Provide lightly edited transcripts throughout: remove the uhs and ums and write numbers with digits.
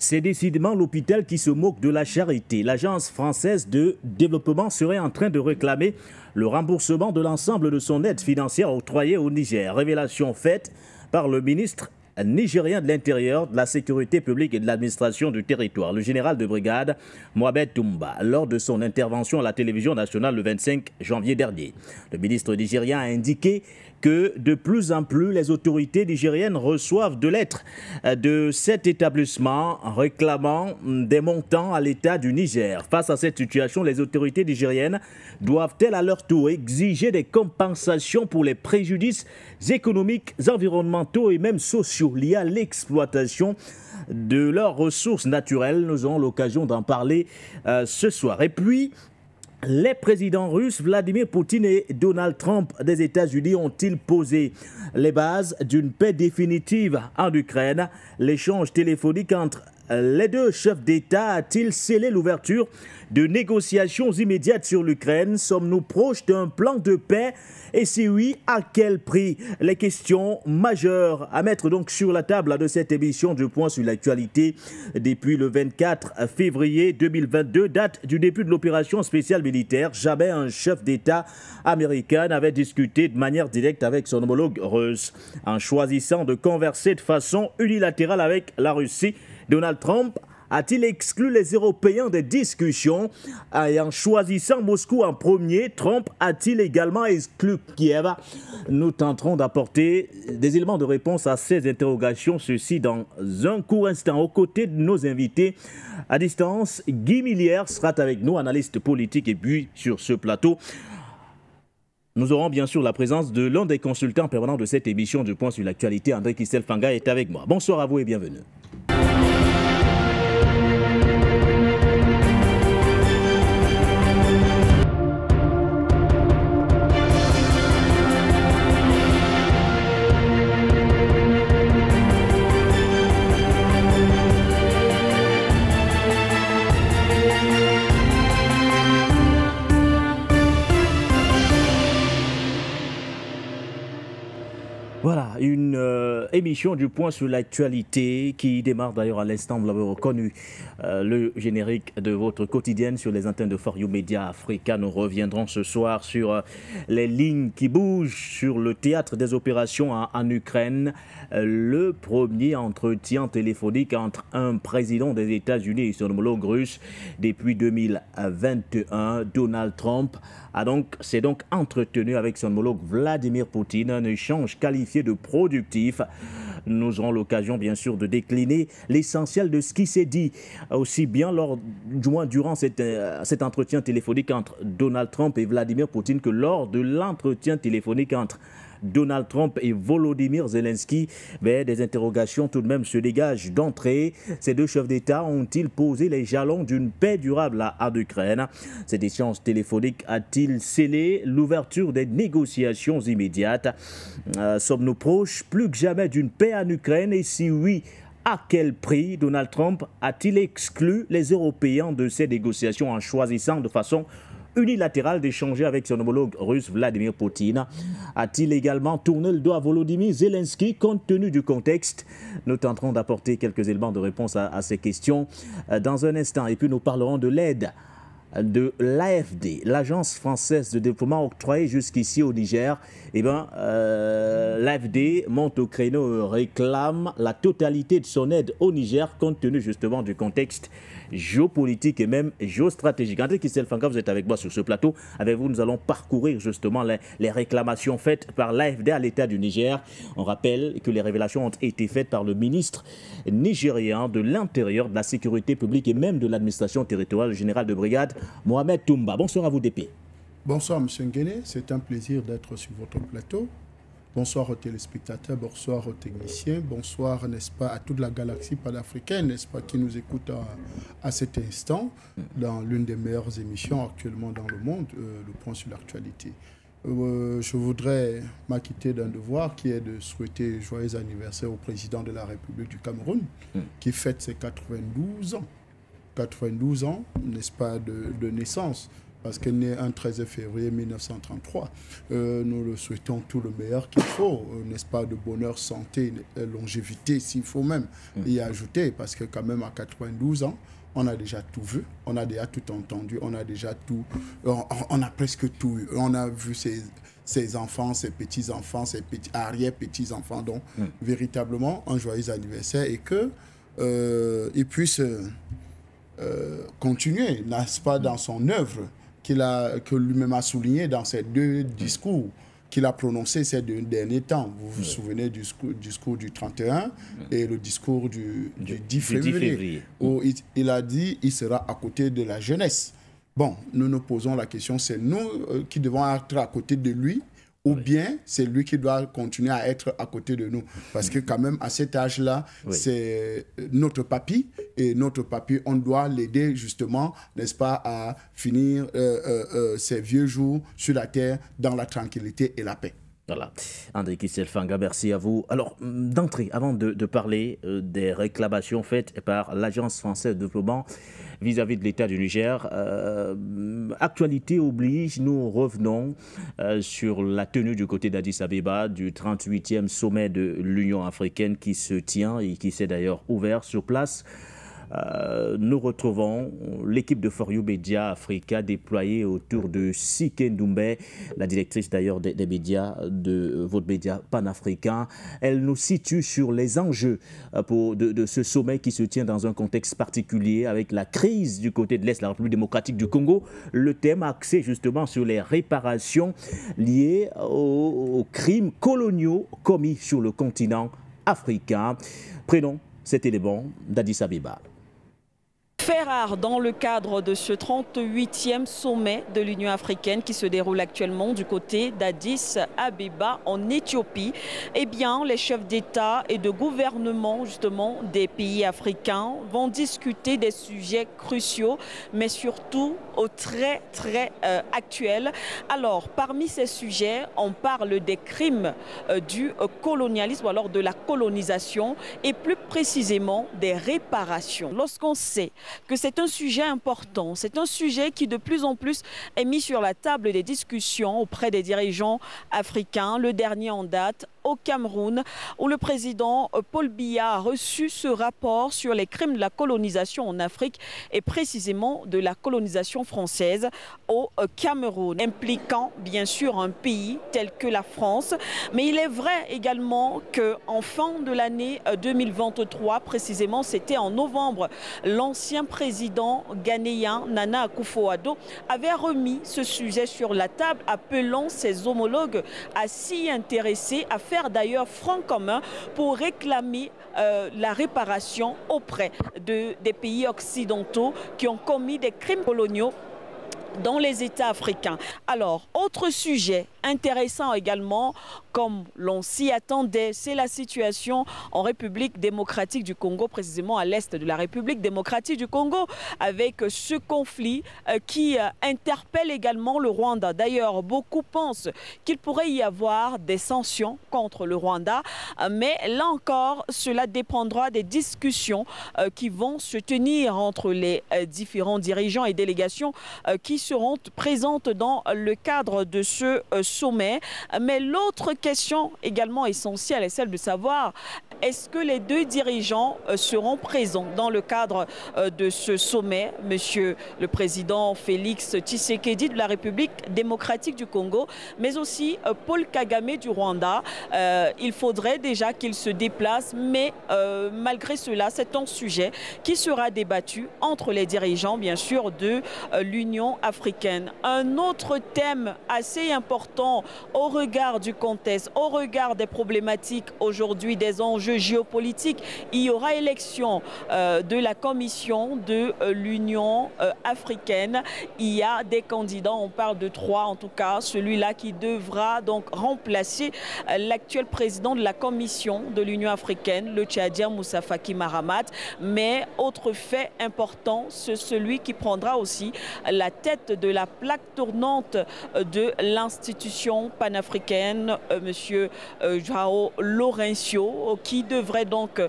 C'est décidément l'hôpital qui se moque de la charité. L'Agence française de développement serait en train de réclamer le remboursement de l'ensemble de son aide financière octroyée au Niger. Révélation faite par le ministre nigérien de l'Intérieur, de la Sécurité publique et de l'administration du territoire, le général de brigade Mohamed Toumba, lors de son intervention à la télévision nationale le 25 janvier dernier. Le ministre nigérien a indiqué que de plus en plus les autorités nigériennes reçoivent de lettres de cet établissement réclamant des montants à l'État du Niger. Face à cette situation, les autorités nigériennes doivent-elles à leur tour exiger des compensations pour les préjudices économiques, environnementaux et même sociaux liés à l'exploitation de leurs ressources naturelles? Nous aurons l'occasion d'en parler ce soir. Et puis, les présidents russes Vladimir Poutine et Donald Trump des États-Unis ont-ils posé les bases d'une paix définitive en Ukraine? L'échange téléphonique entre les deux chefs d'État a-t-il scellé l'ouverture de négociations immédiates sur l'Ukraine? Sommes-nous proches d'un plan de paix? Et si oui, à quel prix? Les questions majeures à mettre donc sur la table de cette émission du Point sur l'actualité depuis le 24 février 2022, date du début de l'opération spéciale militaire. Jamais un chef d'État américain n'avait discuté de manière directe avec son homologue russe. En choisissant de converser de façon unilatérale avec la Russie, Donald Trump a-t-il exclu les Européens des discussions? Et en choisissant Moscou en premier, Trump a-t-il également exclu Kiev? Nous tenterons d'apporter des éléments de réponse à ces interrogations, ceci dans un court instant. Aux côtés de nos invités à distance, Guy Millière sera avec nous, analyste politique, et puis sur ce plateau, nous aurons bien sûr la présence de l'un des consultants permanents de cette émission du Point sur l'actualité. André Kistel Fanga est avec moi. Bonsoir à vous et bienvenue. Voilà, une émission du Point sur l'actualité qui démarre d'ailleurs à l'instant, vous l'avez reconnu, le générique de votre quotidienne sur les antennes de For You Media Africa. Nous reviendrons ce soir sur les lignes qui bougent sur le théâtre des opérations en Ukraine. Le premier entretien téléphonique entre un président des États-Unis et son homologue russe depuis 2021, Donald Trump, s'est donc entretenu avec son homologue Vladimir Poutine, un échange qualifié de productif. Nous aurons l'occasion bien sûr de décliner l'essentiel de ce qui s'est dit, aussi bien durant cet entretien téléphonique entre Donald Trump et Vladimir Poutine que lors de l'entretien téléphonique entre Donald Trump et Volodymyr Zelensky. Mais des interrogations tout de même se dégagent d'entrée. Ces deux chefs d'État ont-ils posé les jalons d'une paix durable en Ukraine? Cet échange téléphonique a-t-il scellé l'ouverture des négociations immédiates? Sommes-nous proches plus que jamais d'une paix en Ukraine? Et si oui, à quel prix? Donald Trump a-t-il exclu les Européens de ces négociations en choisissant de façon unilatérale d'échanger avec son homologue russe Vladimir Poutine? A-t-il également tourné le dos à Volodymyr Zelensky compte tenu du contexte? Nous tenterons d'apporter quelques éléments de réponse à ces questions dans un instant. Et puis nous parlerons de l'aide de l'AFD, l'Agence française de développement octroyée jusqu'ici au Niger. L'AFD monte au créneau, réclame la totalité de son aide au Niger compte tenu justement du contexte géopolitique et même géostratégique. André Kistel Fanga, vous êtes avec moi sur ce plateau. Avec vous, nous allons parcourir justement les réclamations faites par l'AFD à l'État du Niger. On rappelle que les révélations ont été faites par le ministre nigérien de l'Intérieur, de la Sécurité publique et même de l'administration territoriale, le général de brigade Mohamed Toumba. Bonsoir à vous, DP. Bonsoir, M. Nguéné. C'est un plaisir d'être sur votre plateau. Bonsoir aux téléspectateurs, bonsoir aux techniciens, bonsoir, n'est-ce pas, à toute la galaxie panafricaine, n'est-ce pas, qui nous écoute à cet instant dans l'une des meilleures émissions actuellement dans le monde, le Point sur l'actualité. Je voudrais m'acquitter d'un devoir qui est de souhaiter joyeux anniversaire au président de la République du Cameroun, qui fête ses 92 ans. 92 ans, n'est-ce pas, de naissance. parce qu'elle est né un 13 février 1933. Nous le souhaitons tout le meilleur qu'il faut, n'est-ce pas, de bonheur, santé, longévité, s'il faut même y ajouter, parce que quand même à 92 ans, on a déjà tout vu, on a déjà tout entendu, on a déjà tout, on a presque tout eu. On a vu ses enfants, ses petits-enfants, ses arrière-petits-enfants. Donc, véritablement, un joyeux anniversaire et qu'il puisse continuer, n'est-ce pas, dans son œuvre que lui-même a souligné dans ces deux discours qu'il a prononcé ces deux derniers temps. Vous vous souvenez du discours du 31 et le discours du 10 février, où il a dit qu'il sera à côté de la jeunesse. Bon, nous nous posons la question, c'est nous qui devons être à côté de lui, ou bien c'est lui qui doit continuer à être à côté de nous. Parce que quand même, à cet âge-là, c'est notre papy. Et notre papy, on doit l'aider justement, n'est-ce pas, à finir ses vieux jours sur la terre dans la tranquillité et la paix. Voilà. André Christelle Fanga, merci à vous. Alors, d'entrée, avant de parler des réclamations faites par l'Agence française de développement vis-à-vis de l'État du Niger, actualité oblige, nous revenons sur la tenue du côté d'Addis Abeba du 38e sommet de l'Union africaine qui se tient et qui s'est d'ailleurs ouvert sur place. Nous retrouvons l'équipe de For You Media Africa déployée autour de Sike Doumbé, la directrice d'ailleurs des médias de votre média panafricain. Elle nous situe sur les enjeux de ce sommet qui se tient dans un contexte particulier avec la crise du côté de l'Est, la République démocratique du Congo. Le thème axé justement sur les réparations liées aux crimes coloniaux commis sur le continent africain. Prenons cet élément d'Addis Abeba. Fait rare dans le cadre de ce 38e sommet de l'Union africaine qui se déroule actuellement du côté d'Addis Abeba en Éthiopie, eh bien, les chefs d'État et de gouvernement justement des pays africains vont discuter des sujets cruciaux, mais surtout très actuels. Alors, parmi ces sujets, on parle des crimes du colonialisme, ou alors de la colonisation, et plus précisément des réparations. Lorsqu'on sait que c'est un sujet important, c'est un sujet qui de plus en plus est mis sur la table des discussions auprès des dirigeants africains. Le dernier en date au Cameroun, où le président Paul Biya a reçu ce rapport sur les crimes de la colonisation en Afrique et précisément de la colonisation française au Cameroun, impliquant bien sûr un pays tel que la France. Mais il est vrai également qu'en fin de l'année 2023, précisément c'était en novembre, l'ancien président ghanéen Nana Akufo-Addo avait remis ce sujet sur la table, appelant ses homologues à s'y intéresser, à faire d'ailleurs front commun pour réclamer la réparation auprès des pays occidentaux qui ont commis des crimes coloniaux dans les États africains. Alors, autre sujet intéressant également, comme l'on s'y attendait, c'est la situation en République démocratique du Congo, précisément à l'est de la République démocratique du Congo, avec ce conflit qui interpelle également le Rwanda. D'ailleurs, beaucoup pensent qu'il pourrait y avoir des sanctions contre le Rwanda, mais là encore, cela dépendra des discussions qui vont se tenir entre les différents dirigeants et délégations qui seront présentes dans le cadre de ce sommet. Mais l'autre question également essentielle est celle de savoir est-ce que les deux dirigeants seront présents dans le cadre de ce sommet. Monsieur le président Félix Tshisekedi de la République démocratique du Congo, mais aussi Paul Kagame du Rwanda. Il faudrait déjà qu'il se déplace, mais malgré cela, c'est un sujet qui sera débattu entre les dirigeants, bien sûr, de l'Union africaine. Un autre thème assez important au regard du contexte, au regard des problématiques aujourd'hui, des enjeux géopolitiques, il y aura élection de la commission de l'Union africaine. Il y a des candidats, on parle de 3 en tout cas, celui-là qui devra donc remplacer l'actuel président de la commission de l'Union africaine, le Tchadien Moussa Faki Mahamat. Mais autre fait important, c'est celui qui prendra aussi la tête de la plaque tournante de l'institution panafricaine, monsieur João Lourenço, qui devrait donc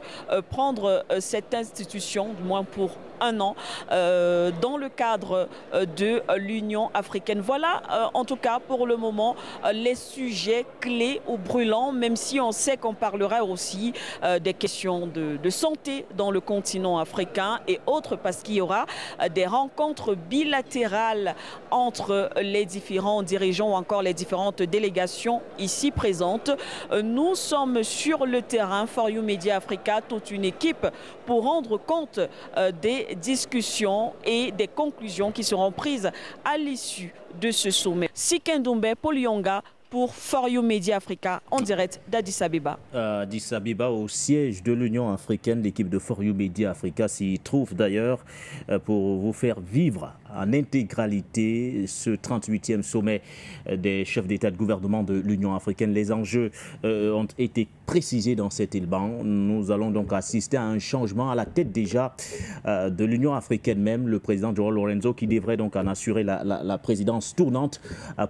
prendre cette institution, du moins pour un an dans le cadre de l'Union africaine. Voilà en tout cas pour le moment les sujets clés ou brûlants, même si on sait qu'on parlera aussi des questions de santé dans le continent africain et autres, parce qu'il y aura des rencontres bilatérales entre les différents dirigeants ou encore les différentes délégations ici présentes. Nous sommes sur le terrain, For You Media Africa, toute une équipe pour rendre compte des discussions et des conclusions qui seront prises à l'issue de ce sommet. Sikendoumbé, Paul Yonga pour For You Media Africa en direct d'Addis Abeba. Addis Abeba, au siège de l'Union africaine, l'équipe de For You Media Africa s'y trouve d'ailleurs pour vous faire vivre en intégralité ce 38e sommet des chefs d'État et de gouvernement de l'Union africaine. Les enjeux ont été précisés dans cet élément. Nous allons donc assister à un changement à la tête déjà de l'Union africaine même, le président João Lourenço qui devrait donc en assurer la présidence tournante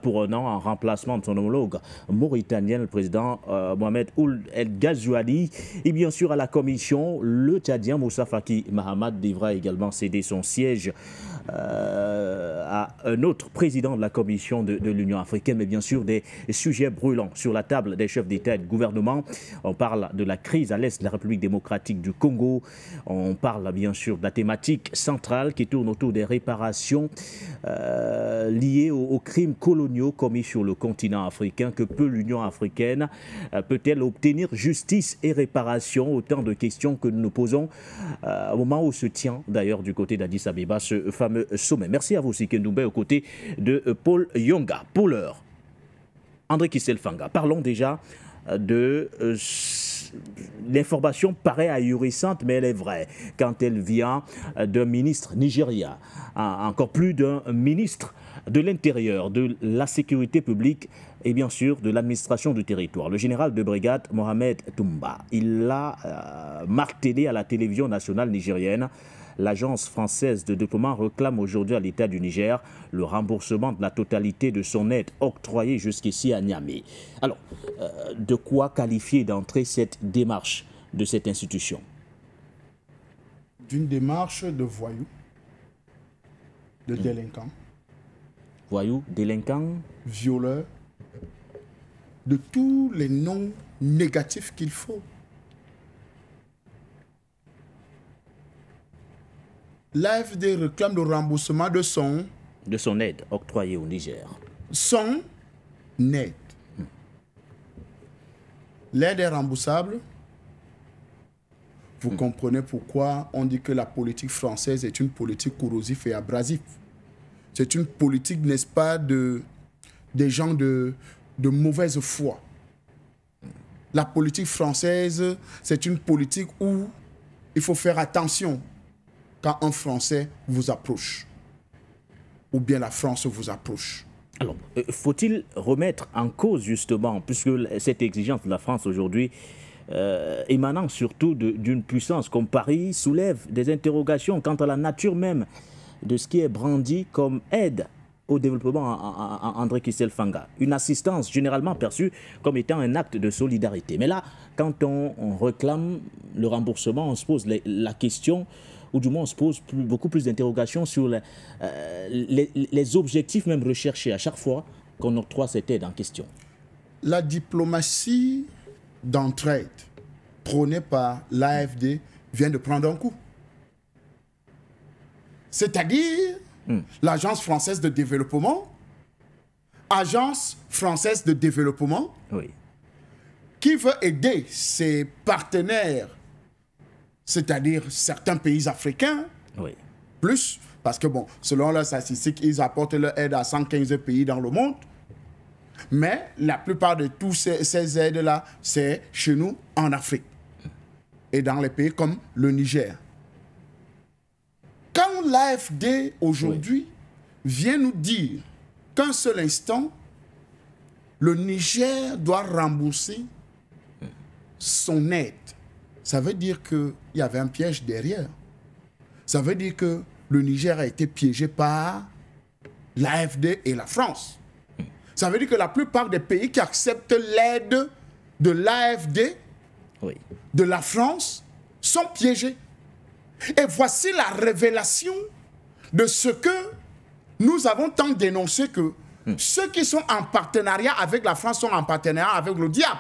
pour un an en remplacement de son homologue mauritanien, le président Mohamed Ould El Ghazouani. Et bien sûr à la commission, le Tchadien Moussa Faki Mahamat devra également céder son siège à un autre président de la commission de l'Union africaine, mais bien sûr des sujets brûlants sur la table des chefs d'État et de gouvernement. On parle de la crise à l'est de la République démocratique du Congo, on parle bien sûr de la thématique centrale qui tourne autour des réparations liées aux crimes coloniaux commis sur le continent africain. Que peut l'Union africaine? Peut-elle obtenir justice et réparation? Autant de questions que nous nous posons au moment où se tient d'ailleurs du côté d'Addis Abeba ce fameux sommet. Merci à vous, Sikendoumbé, aux côtés de Paul Yonga. Pour l'heure, André Kisselfanga, parlons déjà de l'information paraît ahurissante, mais elle est vraie quand elle vient d'un ministre nigérien, encore plus d'un ministre de l'Intérieur, de la sécurité publique et bien sûr de l'administration du territoire. Le général de brigade Mohamed Toumba, il l'a martelé à la télévision nationale nigérienne. L'agence française de développement réclame aujourd'hui à l'État du Niger le remboursement de la totalité de son aide octroyée jusqu'ici à Niamey. Alors, de quoi qualifier d'entrée cette démarche de cette institution? D'une démarche de voyous, de délinquants. Voyous, délinquants, violeurs, de tous les noms négatifs qu'il faut. L'AFD réclame le remboursement de son aide octroyée au Niger. Son aide. L'aide est remboursable. Vous comprenez pourquoi on dit que la politique française est une politique corrosive et abrasive. C'est une politique, n'est-ce pas, des gens de mauvaise foi. La politique française, c'est une politique où il faut faire attention quand un Français vous approche, ou bien la France vous approche. Alors, faut-il remettre en cause justement, puisque cette exigence de la France aujourd'hui, émanant surtout d'une puissance comme Paris, soulève des interrogations quant à la nature même de ce qui est brandi comme aide au développement André Kisselfanga. Une assistance généralement perçue comme étant un acte de solidarité. Mais là, quand on réclame le remboursement, on se pose la question, ou du moins on se pose beaucoup plus d'interrogations sur les objectifs même recherchés à chaque fois qu'on octroie cette aide en question. La diplomatie d'entraide prônée par l'AFD vient de prendre un coup. C'est-à-dire l'Agence française de développement, Agence française de développement, oui, qui veut aider ses partenaires, c'est-à-dire certains pays africains, oui, plus, parce que bon, selon leurs statistiques, ils apportent leur aide à 115 pays dans le monde, mais la plupart de tous ces aides-là, c'est chez nous, en Afrique, et dans les pays comme le Niger. Quand l'AFD, aujourd'hui, vient nous dire qu'un seul instant, le Niger doit rembourser son aide, ça veut dire qu'il y avait un piège derrière. Ça veut dire que le Niger a été piégé par l'AFD et la France. Ça veut dire que la plupart des pays qui acceptent l'aide de l'AFD, oui, de la France, sont piégés. Et voici la révélation de ce que nous avons tant dénoncé, que ceux qui sont en partenariat avec la France sont en partenariat avec le diable.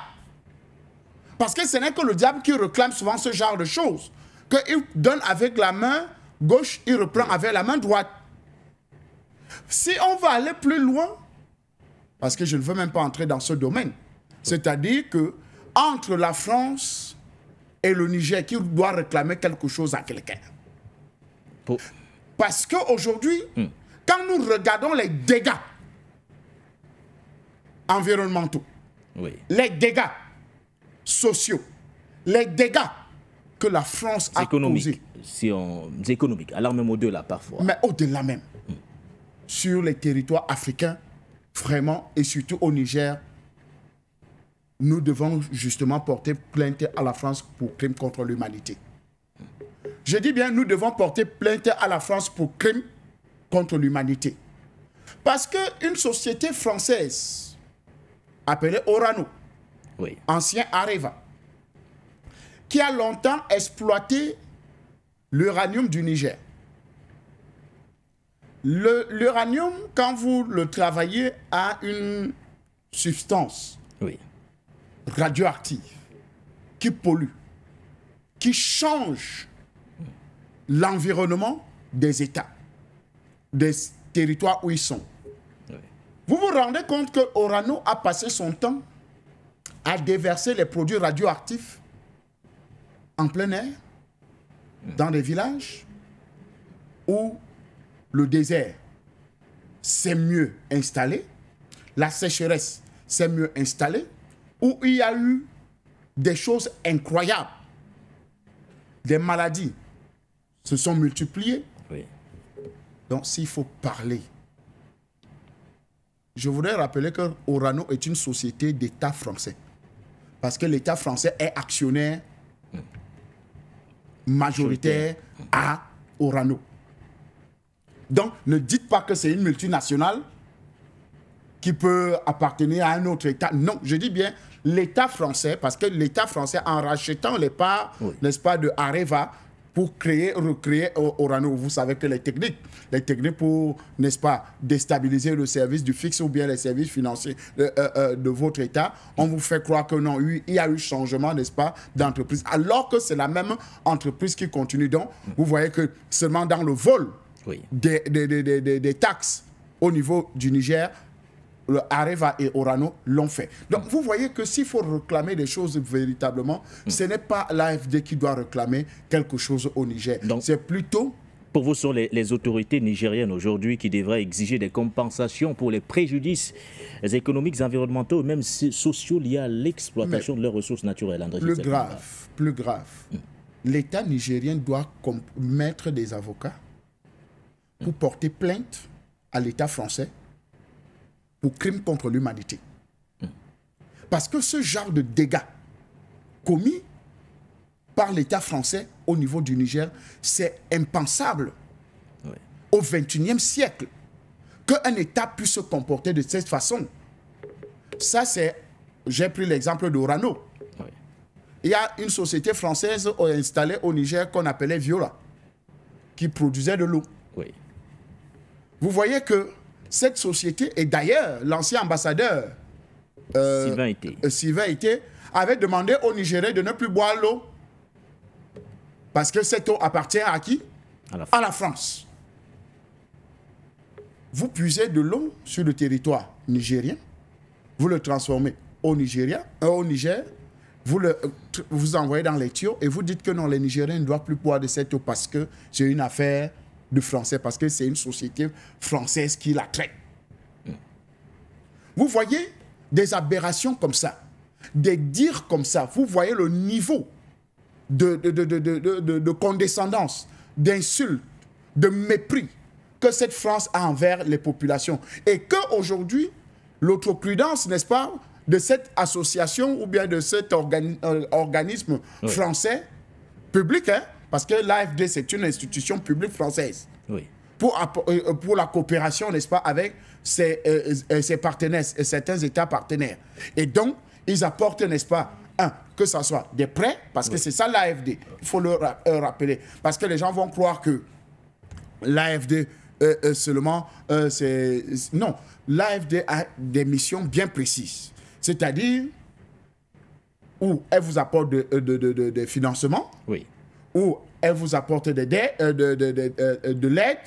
Parce que ce n'est que le diable qui réclame souvent ce genre de choses. Qu'il donne avec la main gauche, il reprend avec la main droite. Si on va aller plus loin, parce que je ne veux même pas entrer dans ce domaine, c'est-à-dire que entre la France et le Niger, qui doit réclamer quelque chose à quelqu'un. Parce qu'aujourd'hui, quand nous regardons les dégâts environnementaux, les dégâts sociaux, les dégâts que la France a causés. Économiques, alors même au-delà parfois. Mais au-delà même. Sur les territoires africains, vraiment, et surtout au Niger, nous devons justement porter plainte à la France pour crime contre l'humanité. Je dis bien, nous devons porter plainte à la France pour crime contre l'humanité. Parce qu'une société française appelée Orano, ancien Areva, qui a longtemps exploité l'uranium du Niger. L'uranium, quand vous le travaillez, a une substance radioactive qui pollue, qui change l'environnement des États, des territoires où ils sont. Vous vous rendez compte que Orano a passé son temps à déverser les produits radioactifs en plein air, dans des villages où le désert s'est mieux installé, la sécheresse s'est mieux installée, où il y a eu des choses incroyables. Des maladies se sont multipliées. Donc, s'il faut parler, je voudrais rappeler que Orano est une société d'État français. Parce que l'État français est actionnaire majoritaire à Orano. Donc, ne dites pas que c'est une multinationale qui peut appartenir à un autre État. Non, je dis bien l'État français, parce que l'État français, en rachetant les parts, n'est-ce pas, de Areva, pour recréer Orano. Vous savez que les techniques pour, n'est-ce pas, déstabiliser le service du fixe ou bien les services financiers de votre État, on vous fait croire que non, il y a eu changement, n'est-ce pas, d'entreprise, alors que c'est la même entreprise qui continue. Donc, vous voyez que seulement dans le vol des taxes au niveau du Niger, le Areva et Orano l'ont fait. Donc, vous voyez que s'il faut réclamer des choses véritablement, ce n'est pas l'AFD qui doit réclamer quelque chose au Niger. C'est plutôt... Pour vous, ce sont les autorités nigériennes aujourd'hui qui devraient exiger des compensations pour les préjudices économiques, environnementaux et même sociaux liés à l'exploitation de leurs ressources naturelles. Plus grave, l'État nigérien doit mettre des avocats pour porter plainte à l'État français pour crime contre l'humanité. Parce que ce genre de dégâts commis par l'État français au niveau du Niger, c'est impensable au XXIe siècle qu'un État puisse se comporter de cette façon. Ça, c'est... J'ai pris l'exemple d'Orano. Il y a une société française installée au Niger qu'on appelait Viola, qui produisait de l'eau. Vous voyez que cette société, et d'ailleurs, l'ancien ambassadeur Sylvain Ité avait demandé aux Nigériens de ne plus boire l'eau parce que cette eau appartient à qui? À la France. Vous puisez de l'eau sur le territoire nigérien, vous le transformez au Niger, vous envoyez dans les tuyaux et vous dites que non, les Nigériens ne doivent plus boire de cette eau parce que c'est une affaire de Français, parce que c'est une société française qui la traite. Vous voyez des aberrations comme ça, des dires comme ça. Vous voyez le niveau de condescendance, d'insulte, de mépris que cette France a envers les populations. Et qu'aujourd'hui, l'autoprudence, n'est-ce pas, de cette association ou bien de cet organisme français, public, parce que l'AFD, c'est une institution publique française, pour la coopération, n'est-ce pas, avec ses partenaires, certains États partenaires. Et donc, ils apportent, n'est-ce pas, que ce soit des prêts, parce que c'est ça l'AFD. Il faut le rappeler. Parce que les gens vont croire que l'AFD seulement, non, l'AFD a des missions bien précises. C'est-à-dire où elle vous apporte des financements, où elle vous apporte de l'aide,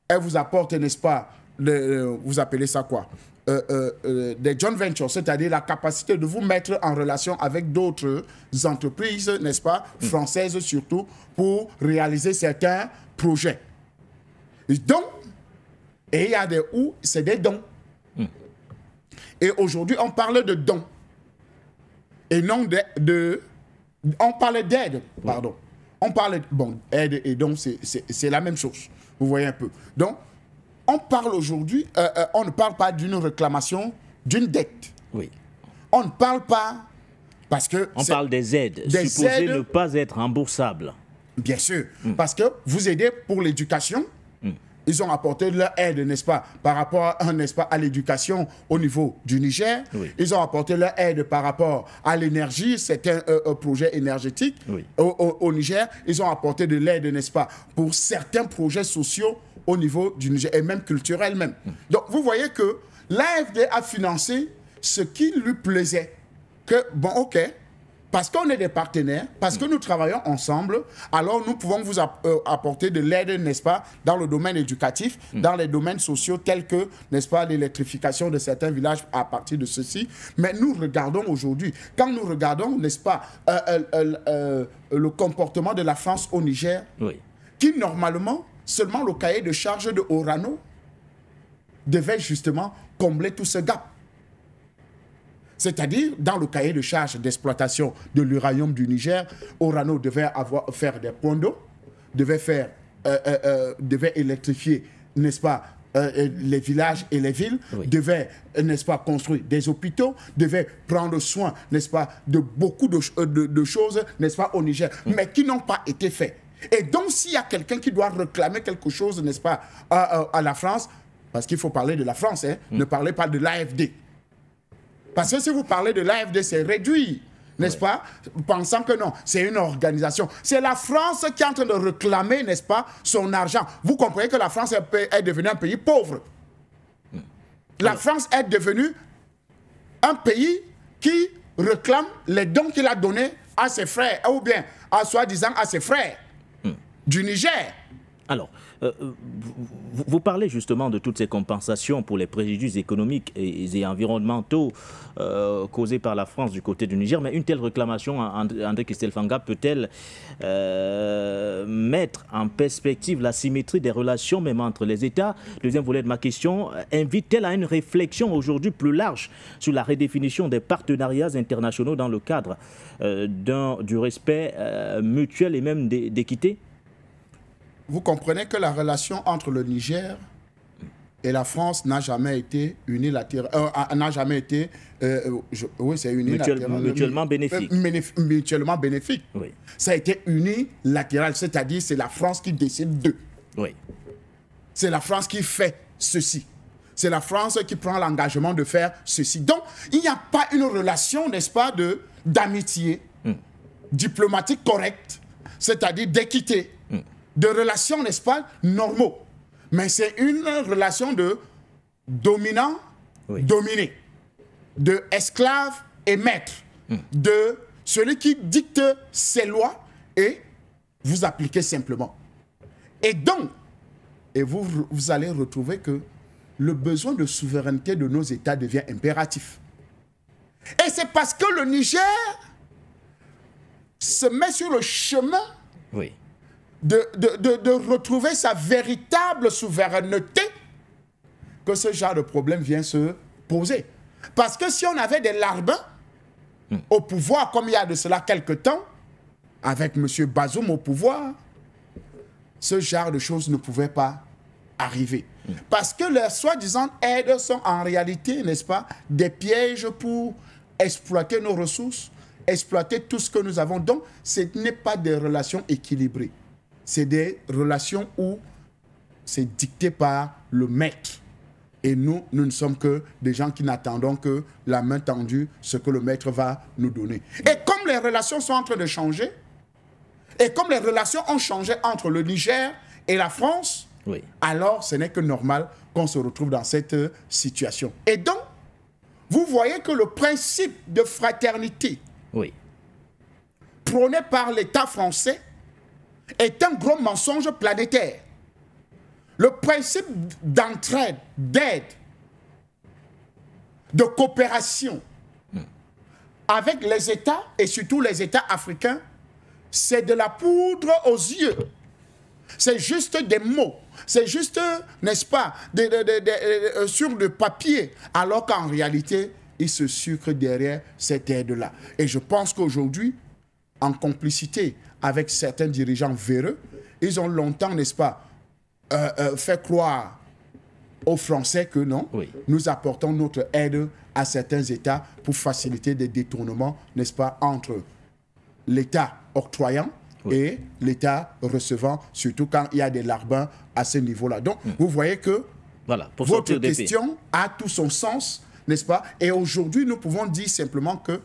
elle vous apporte, n'est-ce pas, vous appelez ça quoi, des joint ventures, c'est-à-dire la capacité de vous mettre en relation avec d'autres entreprises, n'est-ce pas, françaises surtout, pour réaliser certains projets. Donc, et il y a des où c'est des dons. Et aujourd'hui, on parle de dons. Et non on parle d'aide, pardon. On parle, bon, aide et dons, c'est la même chose. Vous voyez un peu. Donc, on parle aujourd'hui, on ne parle pas d'une réclamation, d'une dette. On ne parle pas, parce que... On parle des aides, supposées ne pas être remboursables. Bien sûr, parce que vous aidez pour l'éducation. Ils ont apporté leur aide, n'est-ce pas, par rapport, n'est-ce pas, à l'éducation au niveau du Niger. Ils ont apporté leur aide par rapport à l'énergie, certains projets énergétiques au Niger. Ils ont apporté de l'aide, n'est-ce pas, pour certains projets sociaux au niveau du Niger, et même culturels même. Donc, vous voyez que l'AFD a financé ce qui lui plaisait. Que, bon, ok, parce qu'on est des partenaires, parce que nous travaillons ensemble, alors nous pouvons vous apporter de l'aide, n'est-ce pas, dans le domaine éducatif, dans les domaines sociaux tels que, n'est-ce pas, l'électrification de certains villages à partir de ceci. Mais nous regardons aujourd'hui, quand nous regardons, n'est-ce pas, le comportement de la France au Niger, qui normalement, seulement le cahier de charge de Orano devait justement combler tout ce gap. C'est-à-dire, dans le cahier de charge d'exploitation de l'uranium du Niger, Orano devait faire des points d'eau, devait électrifier, n'est-ce pas, les villages et les villes, devait, n'est-ce pas, construire des hôpitaux, devait prendre soin, n'est-ce pas, de beaucoup de choses, n'est-ce pas, au Niger, mais qui n'ont pas été faites. Et donc, s'il y a quelqu'un qui doit réclamer quelque chose, n'est-ce pas, à la France, parce qu'il faut parler de la France, hein, ne parlez pas de l'AFD. Parce que si vous parlez de l'AFD, c'est réduit, n'est-ce pas, pensant que non, c'est une organisation. C'est la France qui est en train de réclamer, n'est-ce pas, son argent. Vous comprenez que la France est devenue un pays pauvre. La France est devenue un pays qui réclame les dons qu'il a donnés à ses frères, ou bien, soi-disant, à ses frères du Niger. Alors, vous parlez justement de toutes ces compensations pour les préjudices économiques et environnementaux causés par la France du côté du Niger, mais une telle réclamation, André Christelle Fanga, peut-elle mettre en perspective la symétrie des relations même entre les États? Deuxième volet de ma question, invite-t-elle à une réflexion aujourd'hui plus large sur la redéfinition des partenariats internationaux dans le cadre du respect mutuel et même d'équité? Vous comprenez que la relation entre le Niger et la France n'a jamais été unilatérale, n'a jamais été, oui, c'est unilatéral, mutuellement bénéfique. Mutuellement bénéfique. Oui. Ça a été unilatéral, c'est-à-dire c'est la France qui décide d'eux. Oui. C'est la France qui fait ceci. C'est la France qui prend l'engagement de faire ceci. Donc, il n'y a pas une relation, n'est-ce pas, d'amitié diplomatique correcte, c'est-à-dire d'équité. De relations, n'est-ce pas, normaux. Mais c'est une relation de dominant-dominé, de esclave et maître, de celui qui dicte ses lois et vous appliquez simplement. Et donc, vous allez retrouver que le besoin de souveraineté de nos États devient impératif. Et c'est parce que le Niger se met sur le chemin de retrouver sa véritable souveraineté que ce genre de problème vient se poser. Parce que si on avait des larbins au pouvoir, comme il y a de cela quelque temps, avec M. Bazoum au pouvoir, ce genre de choses ne pouvait pas arriver. Parce que leurs soi-disant aides sont en réalité, n'est-ce pas, des pièges pour exploiter nos ressources, exploiter tout ce que nous avons. Donc, ce n'est pas des relations équilibrées. C'est des relations où c'est dicté par le maître. Et nous ne sommes que des gens qui n'attendons que la main tendue, ce que le maître va nous donner. Et comme les relations sont en train de changer, et comme les relations ont changé entre le Niger et la France, oui, alors ce n'est que normal qu'on se retrouve dans cette situation. Et donc, vous voyez que le principe de fraternité, oui, prôné par l'État français est un gros mensonge planétaire. Le principe d'entraide, d'aide, de coopération avec les États, et surtout les États africains, c'est de la poudre aux yeux. C'est juste des mots. C'est juste, n'est-ce pas, sur le papier, alors qu'en réalité, il se sucre derrière cette aide-là. Et je pense qu'aujourd'hui, en complicité avec certains dirigeants véreux, ils ont longtemps, n'est-ce pas, fait croire aux Français que non, oui, nous apportons notre aide à certains États pour faciliter des détournements, n'est-ce pas, entre l'État octroyant, oui, et l'État recevant, surtout quand il y a des larbins à ce niveau-là. Donc, vous voyez que voilà, votre question a tout son sens, n'est-ce pas? Et aujourd'hui, nous pouvons dire simplement que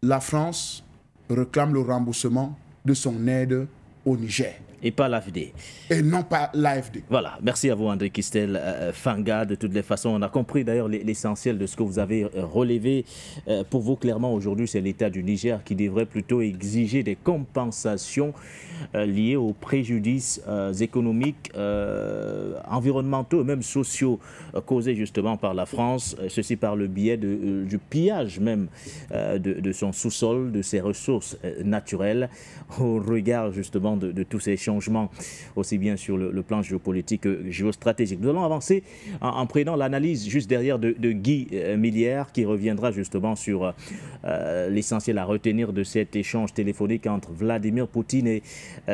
la France réclame le remboursement de son aide au Niger. Et pas l'AFD. Et non pas l'AFD. Voilà, merci à vous André Kistel Fanga. De toutes les façons, on a compris d'ailleurs l'essentiel de ce que vous avez relevé. Pour vous, clairement, aujourd'hui, c'est l'État du Niger qui devrait plutôt exiger des compensations liées aux préjudices économiques, environnementaux et même sociaux causés justement par la France. Ceci par le biais du pillage même de son sous-sol, de ses ressources naturelles, au regard justement de tous ces changements, aussi bien sur le plan géopolitique que géostratégique. Nous allons avancer en prenant l'analyse juste derrière de Guy Millière, qui reviendra justement sur l'essentiel à retenir de cet échange téléphonique entre Vladimir Poutine et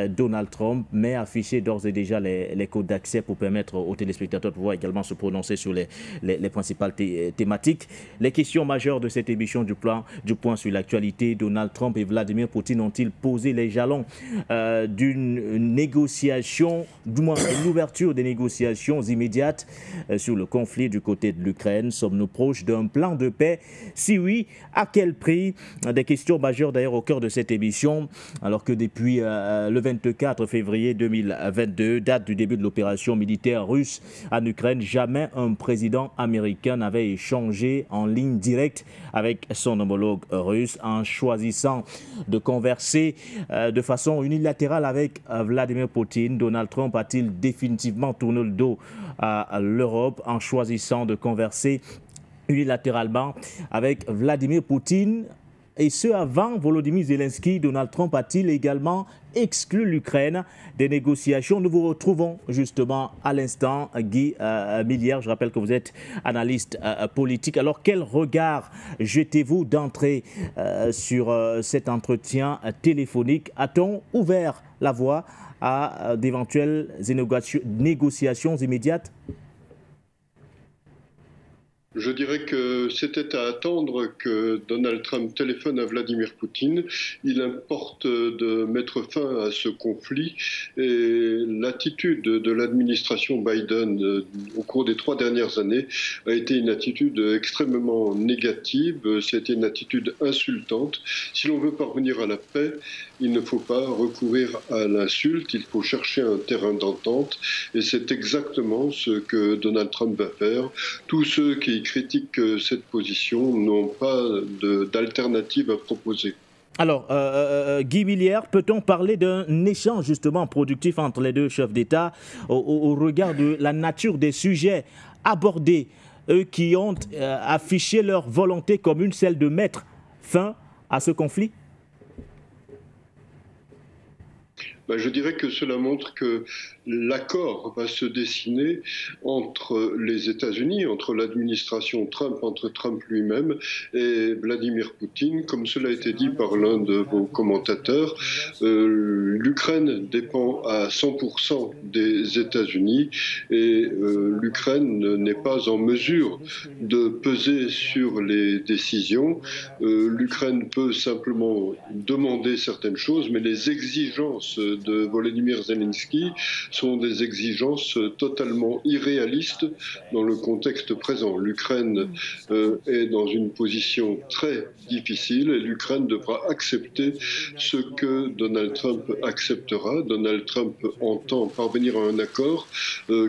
Donald Trump, mais afficher d'ores et déjà les codes d'accès pour permettre aux téléspectateurs de pouvoir également se prononcer sur les principales thématiques. Les questions majeures de cette émission du point sur l'actualité: Donald Trump et Vladimir Poutine ont-ils posé les jalons d'une négociation, du moins l'ouverture des négociations immédiates sur le conflit du côté de l'Ukraine? Sommes-nous proches d'un plan de paix? Si oui, à quel prix? Des questions majeures d'ailleurs au cœur de cette émission, alors que depuis le 24 février 2022, date du début de l'opération militaire russe en Ukraine, jamais un président américain n'avait échangé en ligne directe avec son homologue russe. En choisissant de converser de façon unilatérale avec Vladimir Poutine, Donald Trump a-t-il définitivement tourné le dos à l'Europe en choisissant de converser unilatéralement avec Vladimir Poutine? Et ce, avant Volodymyr Zelensky, Donald Trump a-t-il également exclu l'Ukraine des négociations? Nous vous retrouvons justement à l'instant, Guy Millière. Je rappelle que vous êtes analyste politique. Alors, quel regard jetez-vous d'entrée sur cet entretien téléphonique? A-t-on ouvert la voie à d'éventuelles négociations immédiates? Je dirais que c'était à attendre que Donald Trump téléphone à Vladimir Poutine. Il importe de mettre fin à ce conflit, et l'attitude de l'administration Biden au cours des 3 dernières années a été une attitude extrêmement négative. C'était une attitude insultante. Si l'on veut parvenir à la paix, il ne faut pas recourir à l'insulte, il faut chercher un terrain d'entente, et c'est exactement ce que Donald Trump va faire. Tous ceux qui critiquent cette position n'ont pas d'alternative à proposer. Alors, Guy Millière, peut-on parler d'un échange justement productif entre les deux chefs d'État au regard de la nature des sujets abordés, eux qui ont affiché leur volonté commune, celle de mettre fin à ce conflit? Je dirais que cela montre que l'accord va se dessiner entre les États-Unis, entre l'administration Trump, entre Trump lui-même et Vladimir Poutine. Comme cela a été dit par l'un de vos commentateurs, l'Ukraine dépend à 100% des États-Unis, et l'Ukraine n'est pas en mesure de peser sur les décisions. L'Ukraine peut simplement demander certaines choses, mais les exigences de Volodymyr Zelensky sont des exigences totalement irréalistes dans le contexte présent. L'Ukraine est dans une position très difficile et l'Ukraine devra accepter ce que Donald Trump acceptera. Donald Trump entend parvenir à un accord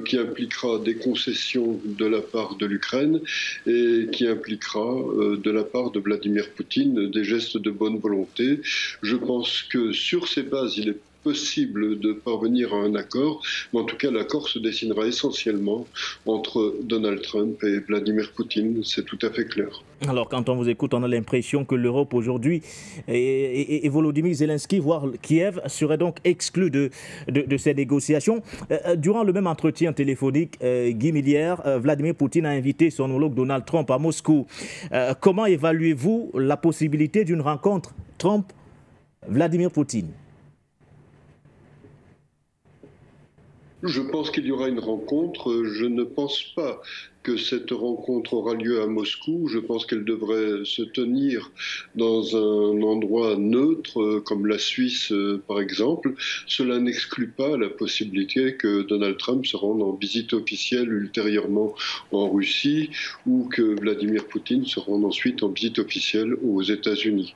qui impliquera des concessions de la part de l'Ukraine et qui impliquera de la part de Vladimir Poutine des gestes de bonne volonté. Je pense que sur ces bases, il est possible de parvenir à un accord, mais en tout cas l'accord se dessinera essentiellement entre Donald Trump et Vladimir Poutine, c'est tout à fait clair. Alors quand on vous écoute, on a l'impression que l'Europe aujourd'hui et Volodymyr Zelensky, voire Kiev, serait donc exclu de ces négociations. Durant le même entretien téléphonique, Guy Millière, Vladimir Poutine a invité son homologue Donald Trump à Moscou. Comment évaluez-vous la possibilité d'une rencontre Trump-Vladimir Poutine ? Je pense qu'il y aura une rencontre. Je ne pense pas que cette rencontre aura lieu à Moscou. Je pense qu'elle devrait se tenir dans un endroit neutre, comme la Suisse par exemple. Cela n'exclut pas la possibilité que Donald Trump se rende en visite officielle ultérieurement en Russie ou que Vladimir Poutine se rende ensuite en visite officielle aux États-Unis.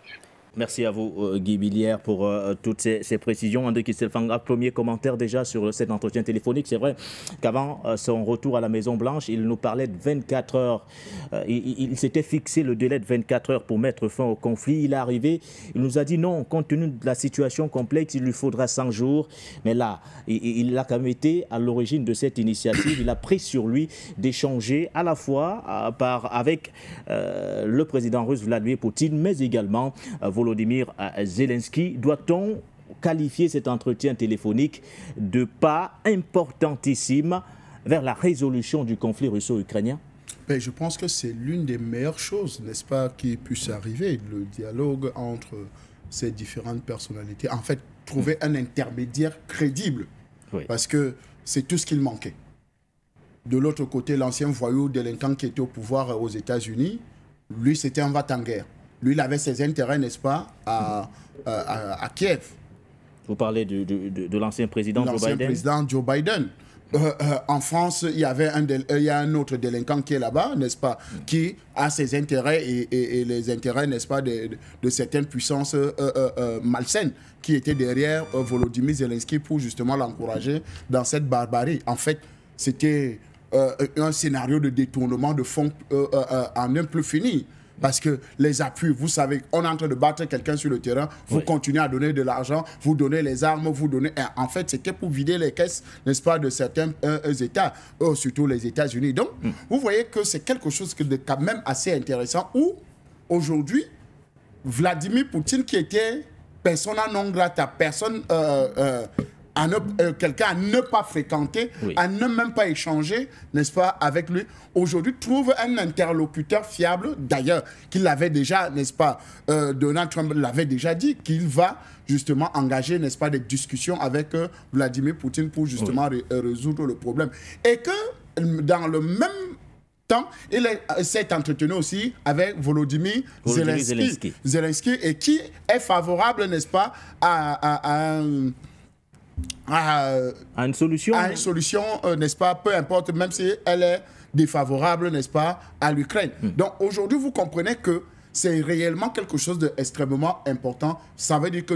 Merci à vous, Guy Millière, pour toutes ces précisions. André Kistelfanga, premier commentaire déjà sur cet entretien téléphonique. C'est vrai qu'avant son retour à la Maison-Blanche, il nous parlait de 24 heures. Il s'était fixé le délai de 24 heures pour mettre fin au conflit. Il est arrivé, il nous a dit non, compte tenu de la situation complexe, il lui faudra 100 jours. Mais là, il a quand même été à l'origine de cette initiative. Il a pris sur lui d'échanger à la fois avec le président russe Vladimir Poutine, mais également Volodymyr Zelensky. Doit-on qualifier cet entretien téléphonique de pas importantissime vers la résolution du conflit russo-ukrainien? Ben, je pense que c'est l'une des meilleures choses, n'est-ce pas, qui puisse arriver, le dialogue entre ces différentes personnalités. En fait, trouver un intermédiaire crédible, parce que c'est tout ce qu'il manquait. De l'autre côté, l'ancien voyou délinquant qui était au pouvoir aux États-Unis, lui, c'était un va-t-en-guerre. Lui, il avait ses intérêts, n'est-ce pas, à Kiev. Vous parlez de l'ancien président Joe Biden? L'ancien président Joe Biden. En France, il y a un autre délinquant qui est là-bas, n'est-ce pas, qui a ses intérêts et les intérêts, n'est-ce pas, de certaines puissances malsaines qui étaient derrière Volodymyr Zelensky pour justement l'encourager dans cette barbarie. En fait, c'était un scénario de détournement de fonds en un plus fini. Parce que les appuis, vous savez, on est en train de battre quelqu'un sur le terrain, vous continuez à donner de l'argent, vous donnez les armes, vous donnez... En fait, c'était pour vider les caisses, n'est-ce pas, de certains États, surtout les États-Unis. Donc, vous voyez que c'est quelque chose de quand même assez intéressant où, aujourd'hui, Vladimir Poutine, qui était persona non grata, personne... quelqu'un à ne pas fréquenter, à ne même pas échanger, n'est-ce pas, avec lui, aujourd'hui trouve un interlocuteur fiable, d'ailleurs, qu'il l'avait déjà, n'est-ce pas, Donald Trump l'avait déjà dit, qu'il va justement engager, n'est-ce pas, des discussions avec Vladimir Poutine pour justement résoudre le problème. Et que dans le même temps, il s'est entretenu aussi avec Volodymyr Zelensky, et qui est favorable, n'est-ce pas, à une solution, n'est-ce pas, peu importe, même si elle est défavorable, n'est-ce pas, à l'Ukraine. Donc aujourd'hui, vous comprenez que c'est réellement quelque chose d'extrêmement important. Ça veut dire que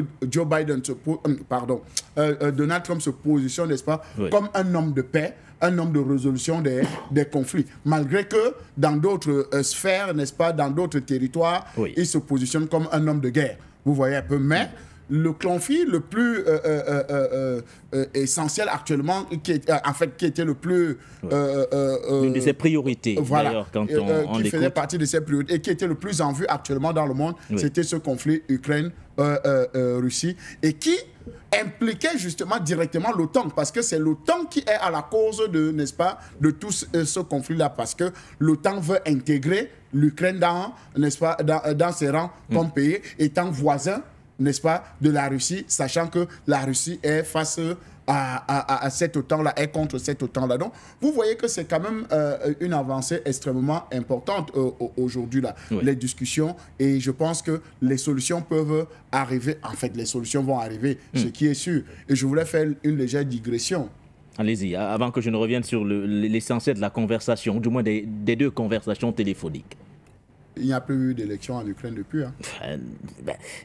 Donald Trump se positionne, n'est-ce pas, comme un homme de paix, un homme de résolution des conflits. Malgré que dans d'autres sphères, n'est-ce pas, dans d'autres territoires, il se positionne comme un homme de guerre. Vous voyez un peu, mais... Le conflit le plus essentiel actuellement, qui était le plus... L'une de ses priorités, voilà, quand on qui faisait partie de ses priorités et qui était le plus en vue actuellement dans le monde, c'était ce conflit Ukraine-Russie, et qui impliquait justement directement l'OTAN, parce que c'est l'OTAN qui est à la cause de, n'est-ce pas, de tout ce conflit-là, parce que l'OTAN veut intégrer l'Ukraine dans, n'est-ce pas, dans ses rangs comme pays, étant voisin, n'est-ce pas, de la Russie, sachant que la Russie est face à cette OTAN-là et contre cette OTAN-là. Donc, vous voyez que c'est quand même une avancée extrêmement importante aujourd'hui, là, oui. Les discussions, et je pense que les solutions peuvent arriver. En fait, les solutions vont arriver, ce qui est sûr. Et je voulais faire une légère digression. Allez-y, avant que je ne revienne sur l'essentiel de la conversation, ou du moins des deux conversations téléphoniques. Il n'y a plus eu d'élection en Ukraine depuis. Hein.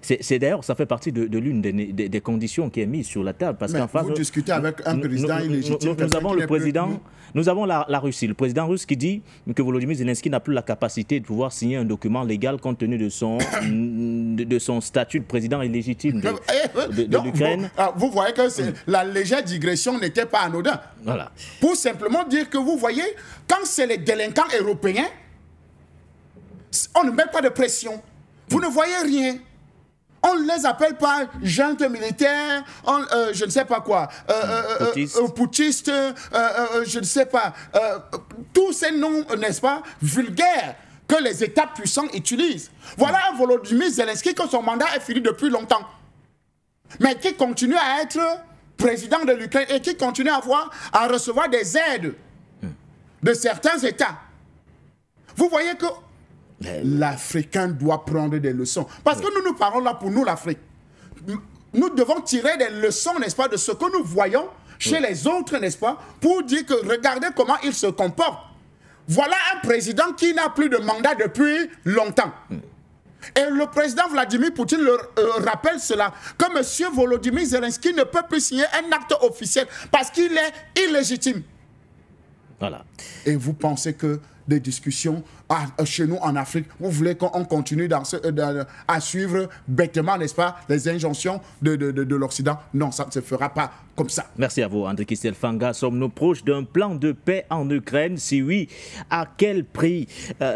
C'est d'ailleurs, ça fait partie de l'une des conditions qui est mise sur la table. Parce qu'en face, vous discutez avec un président illégitime. Nous avons le président, nous avons la Russie. Le président russe qui dit que Volodymyr Zelensky n'a plus la capacité de pouvoir signer un document légal compte tenu de son statut de président illégitime de l'Ukraine. Vous voyez que la légère digression n'était pas anodin. Voilà. Pour simplement dire que vous voyez, quand c'est les délinquants européens, on ne met pas de pression. Vous ne voyez rien. On ne les appelle pas junte militaire, je ne sais pas quoi, putschistes, je ne sais pas. Tous ces noms, n'est-ce pas, vulgaires, que les États puissants utilisent. Voilà un Volodymyr Zelensky que son mandat est fini depuis longtemps. Mais qui continue à être président de l'Ukraine et qui continue à recevoir des aides de certains États. Vous voyez que l'Africain doit prendre des leçons. Parce que nous parlons là pour nous, l'Afrique. Nous devons tirer des leçons, n'est-ce pas, de ce que nous voyons chez les autres, n'est-ce pas, pour dire que regardez comment ils se comportent. Voilà un président qui n'a plus de mandat depuis longtemps. Et le président Vladimir Poutine rappelle cela, que M. Volodymyr Zelensky ne peut plus signer un acte officiel parce qu'il est illégitime. Voilà. Et vous pensez que des discussions chez nous en Afrique, vous voulez qu'on continue à suivre bêtement, n'est-ce pas, les injonctions de l'Occident? Non, ça ne se fera pas comme ça. Merci à vous, André Christelle Fanga. Sommes-nous proches d'un plan de paix en Ukraine? Si oui, à quel prix?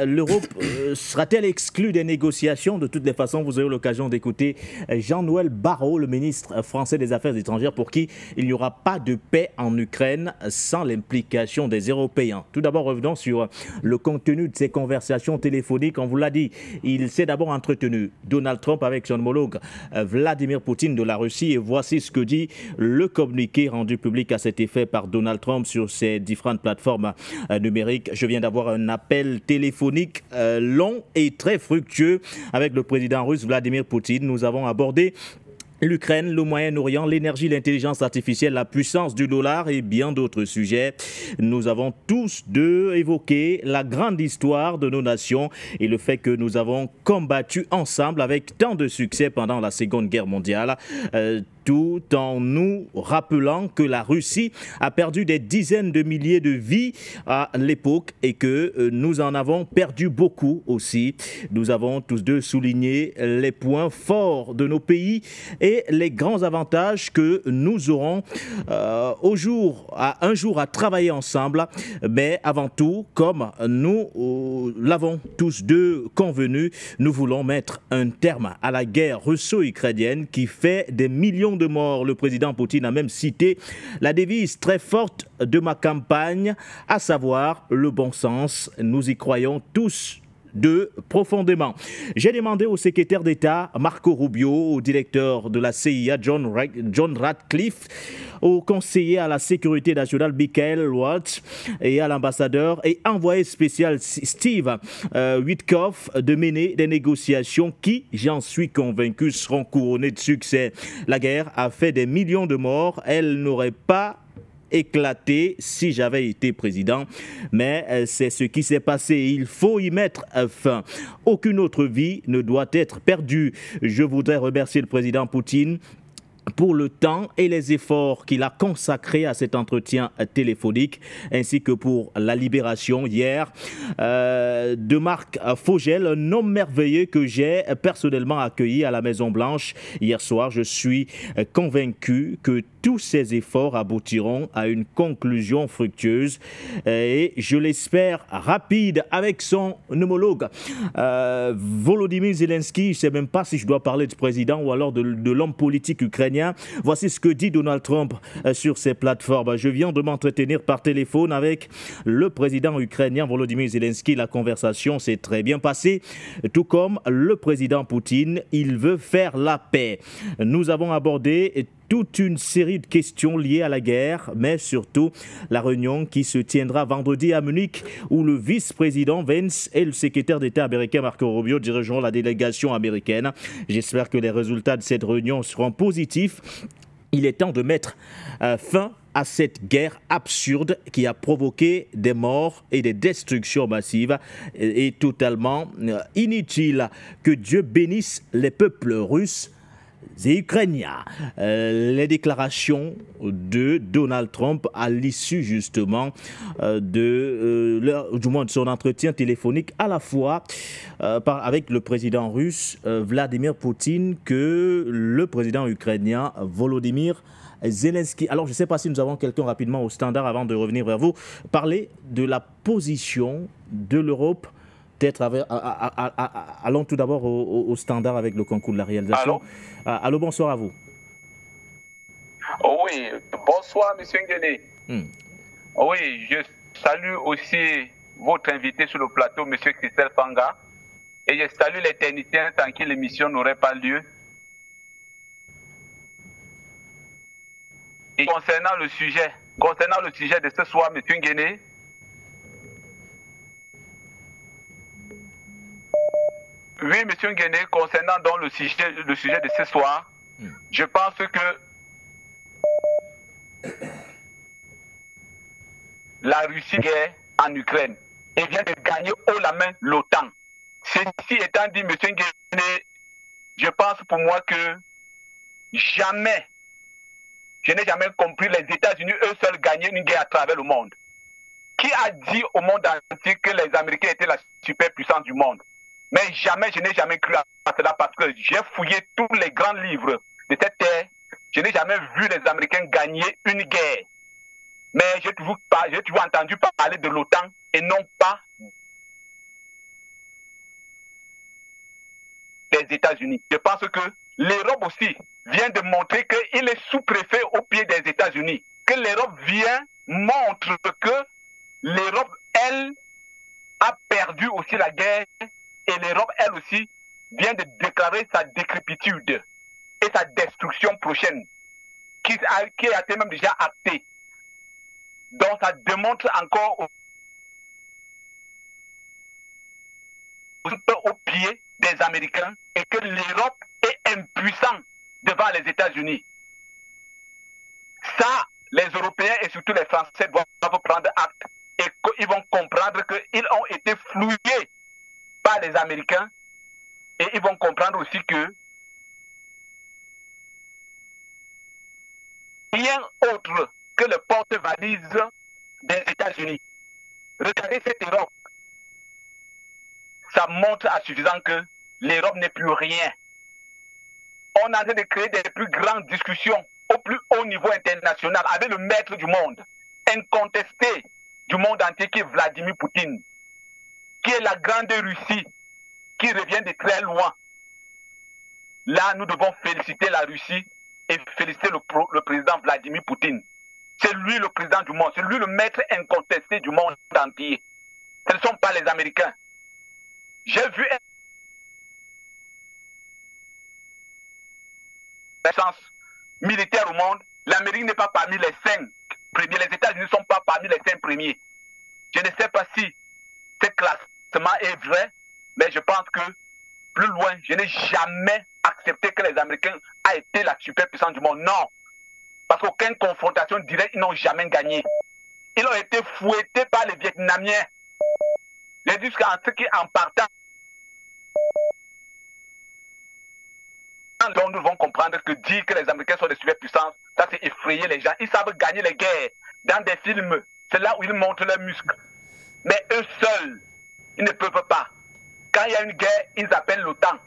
L'Europe sera-t-elle exclue des négociations? De toutes les façons, vous aurez l'occasion d'écouter Jean-Noël Barrot, le ministre français des Affaires étrangères, pour qui il n'y aura pas de paix en Ukraine sans l'implication des Européens. Tout d'abord, revenons sur le contenu de ces conversations téléphoniques. On vous l'a dit, il s'est d'abord entretenu Donald Trump avec son homologue Vladimir Poutine de la Russie, et voici ce que dit le communiqué rendu public à cet effet par Donald Trump sur ses différentes plateformes numériques. Je viens d'avoir un appel téléphonique long et très fructueux avec le président russe Vladimir Poutine. Nous avons abordé l'Ukraine, le Moyen-Orient, l'énergie, l'intelligence artificielle, la puissance du dollar et bien d'autres sujets. Nous avons tous deux évoqué la grande histoire de nos nations et le fait que nous avons combattu ensemble avec tant de succès pendant la Seconde Guerre mondiale. Tout en nous rappelant que la Russie a perdu des dizaines de milliers de vies à l'époque et que nous en avons perdu beaucoup aussi. Nous avons tous deux souligné les points forts de nos pays et les grands avantages que nous aurons un jour à travailler ensemble. Mais avant tout, comme nous l'avons tous deux convenu, nous voulons mettre un terme à la guerre russo-ukrainienne qui fait des millions de morts. Le président Poutine a même cité la devise très forte de ma campagne, à savoir le bon sens. Nous y croyons tous deux profondément. J'ai demandé au secrétaire d'État Marco Rubio, au directeur de la CIA John Ratcliffe, au conseiller à la sécurité nationale Michael Waltz et à l'ambassadeur et envoyé spécial Steve Witkoff de mener des négociations qui, j'en suis convaincu, seront couronnées de succès. La guerre a fait des millions de morts. Elle n'aurait pas éclaté si j'avais été président, mais c'est ce qui s'est passé. Il faut y mettre fin. Aucune autre vie ne doit être perdue. Je voudrais remercier le président Poutine pour le temps et les efforts qu'il a consacrés à cet entretien téléphonique, ainsi que pour la libération hier de Marc Fogel, un homme merveilleux que j'ai personnellement accueilli à la Maison-Blanche hier soir. Je suis convaincu que tous ces efforts aboutiront à une conclusion fructueuse et je l'espère rapide avec son homologue Volodymyr Zelensky. Je ne sais même pas si je dois parler du président ou alors de l'homme politique ukrainien. Voici ce que dit Donald Trump sur ses plateformes. Je viens de m'entretenir par téléphone avec le président ukrainien Volodymyr Zelensky. La conversation s'est très bien passée, tout comme le président Poutine. Il veut faire la paix. Nous avons abordé toute une série de questions liées à la guerre, mais surtout la réunion qui se tiendra vendredi à Munich, où le vice-président Vance et le secrétaire d'État américain Marco Rubio dirigeront la délégation américaine. J'espère que les résultats de cette réunion seront positifs. Il est temps de mettre fin à cette guerre absurde qui a provoqué des morts et des destructions massives et totalement inutiles. Que Dieu bénisse les peuples russes et ukrainiens. Les déclarations de Donald Trump à l'issue justement du moins de son entretien téléphonique à la fois avec le président russe Vladimir Poutine que le président ukrainien Volodymyr Zelensky. Alors je ne sais pas si nous avons quelqu'un rapidement au standard avant de revenir vers vous. Parler de la position de l'Europe. Peut-être allons tout d'abord au standard avec le concours de la réalisation. Allô, bonsoir à vous. Oh oui, bonsoir M. Nguéné. Oui, je salue aussi votre invité sur le plateau, M. Christelle Fanga. Et je salue les techniciens sans qui l'émission n'aurait pas lieu. Et concernant le sujet de ce soir, M. Nguéné, oui, M. Nguéné, concernant donc le sujet de ce soir, je pense que la Russie est en Ukraine et vient de gagner haut la main l'OTAN. Ceci étant dit, M. Nguéné, je pense pour moi que je n'ai jamais compris les États-Unis eux seuls gagner une guerre à travers le monde. Qui a dit au monde entier que les Américains étaient la superpuissance du monde? Mais jamais, je n'ai jamais cru à cela parce que j'ai fouillé tous les grands livres de cette terre. Je n'ai jamais vu les Américains gagner une guerre. Mais j'ai toujours entendu parler de l'OTAN et non pas des États-Unis. Je pense que l'Europe aussi vient de montrer qu'il est sous-préfet au pied des États-Unis. Que l'Europe montre que l'Europe, elle, a perdu aussi la guerre. Et l'Europe, elle aussi, vient de déclarer sa décrépitude et sa destruction prochaine, qui a été même déjà actée. Donc ça démontre encore au pied des Américains et que l'Europe est impuissante devant les États-Unis. Ça, les Européens et surtout les Français doivent prendre acte et qu'ils vont comprendre qu'ils ont été flouillés par les Américains et ils vont comprendre aussi que rien autre que le porte-valise des États-Unis. Regardez cette Europe. Ça montre à suffisant que l'Europe n'est plus rien. On est en train de créer des plus grandes discussions au plus haut niveau international avec le maître du monde, incontesté du monde entier qui est Vladimir Poutine, qui est la grande Russie, qui revient de très loin. Là, nous devons féliciter la Russie et féliciter le président Vladimir Poutine. C'est lui le président du monde, c'est lui le maître incontesté du monde entier. Ce ne sont pas les Américains. J'ai vu la puissance militaire au monde. L'Amérique n'est pas parmi les 5 premiers. Les États-Unis ne sont pas parmi les 5 premiers. Je ne sais pas si ce classement est vrai, mais je pense que plus loin, je n'ai jamais accepté que les Américains aient été la superpuissance du monde. Non. Parce qu'aucune confrontation directe, ils n'ont jamais gagné. Ils ont été fouettés par les Vietnamiens. Je dis qu'en ce qui en partant, donc nous devons comprendre que dire que les Américains sont des superpuissances, ça c'est effrayer les gens. Ils savent gagner les guerres dans des films. C'est là où ils montrent leurs muscles. Mais eux seuls, ils ne peuvent pas. Quand il y a une guerre, ils appellent l'OTAN.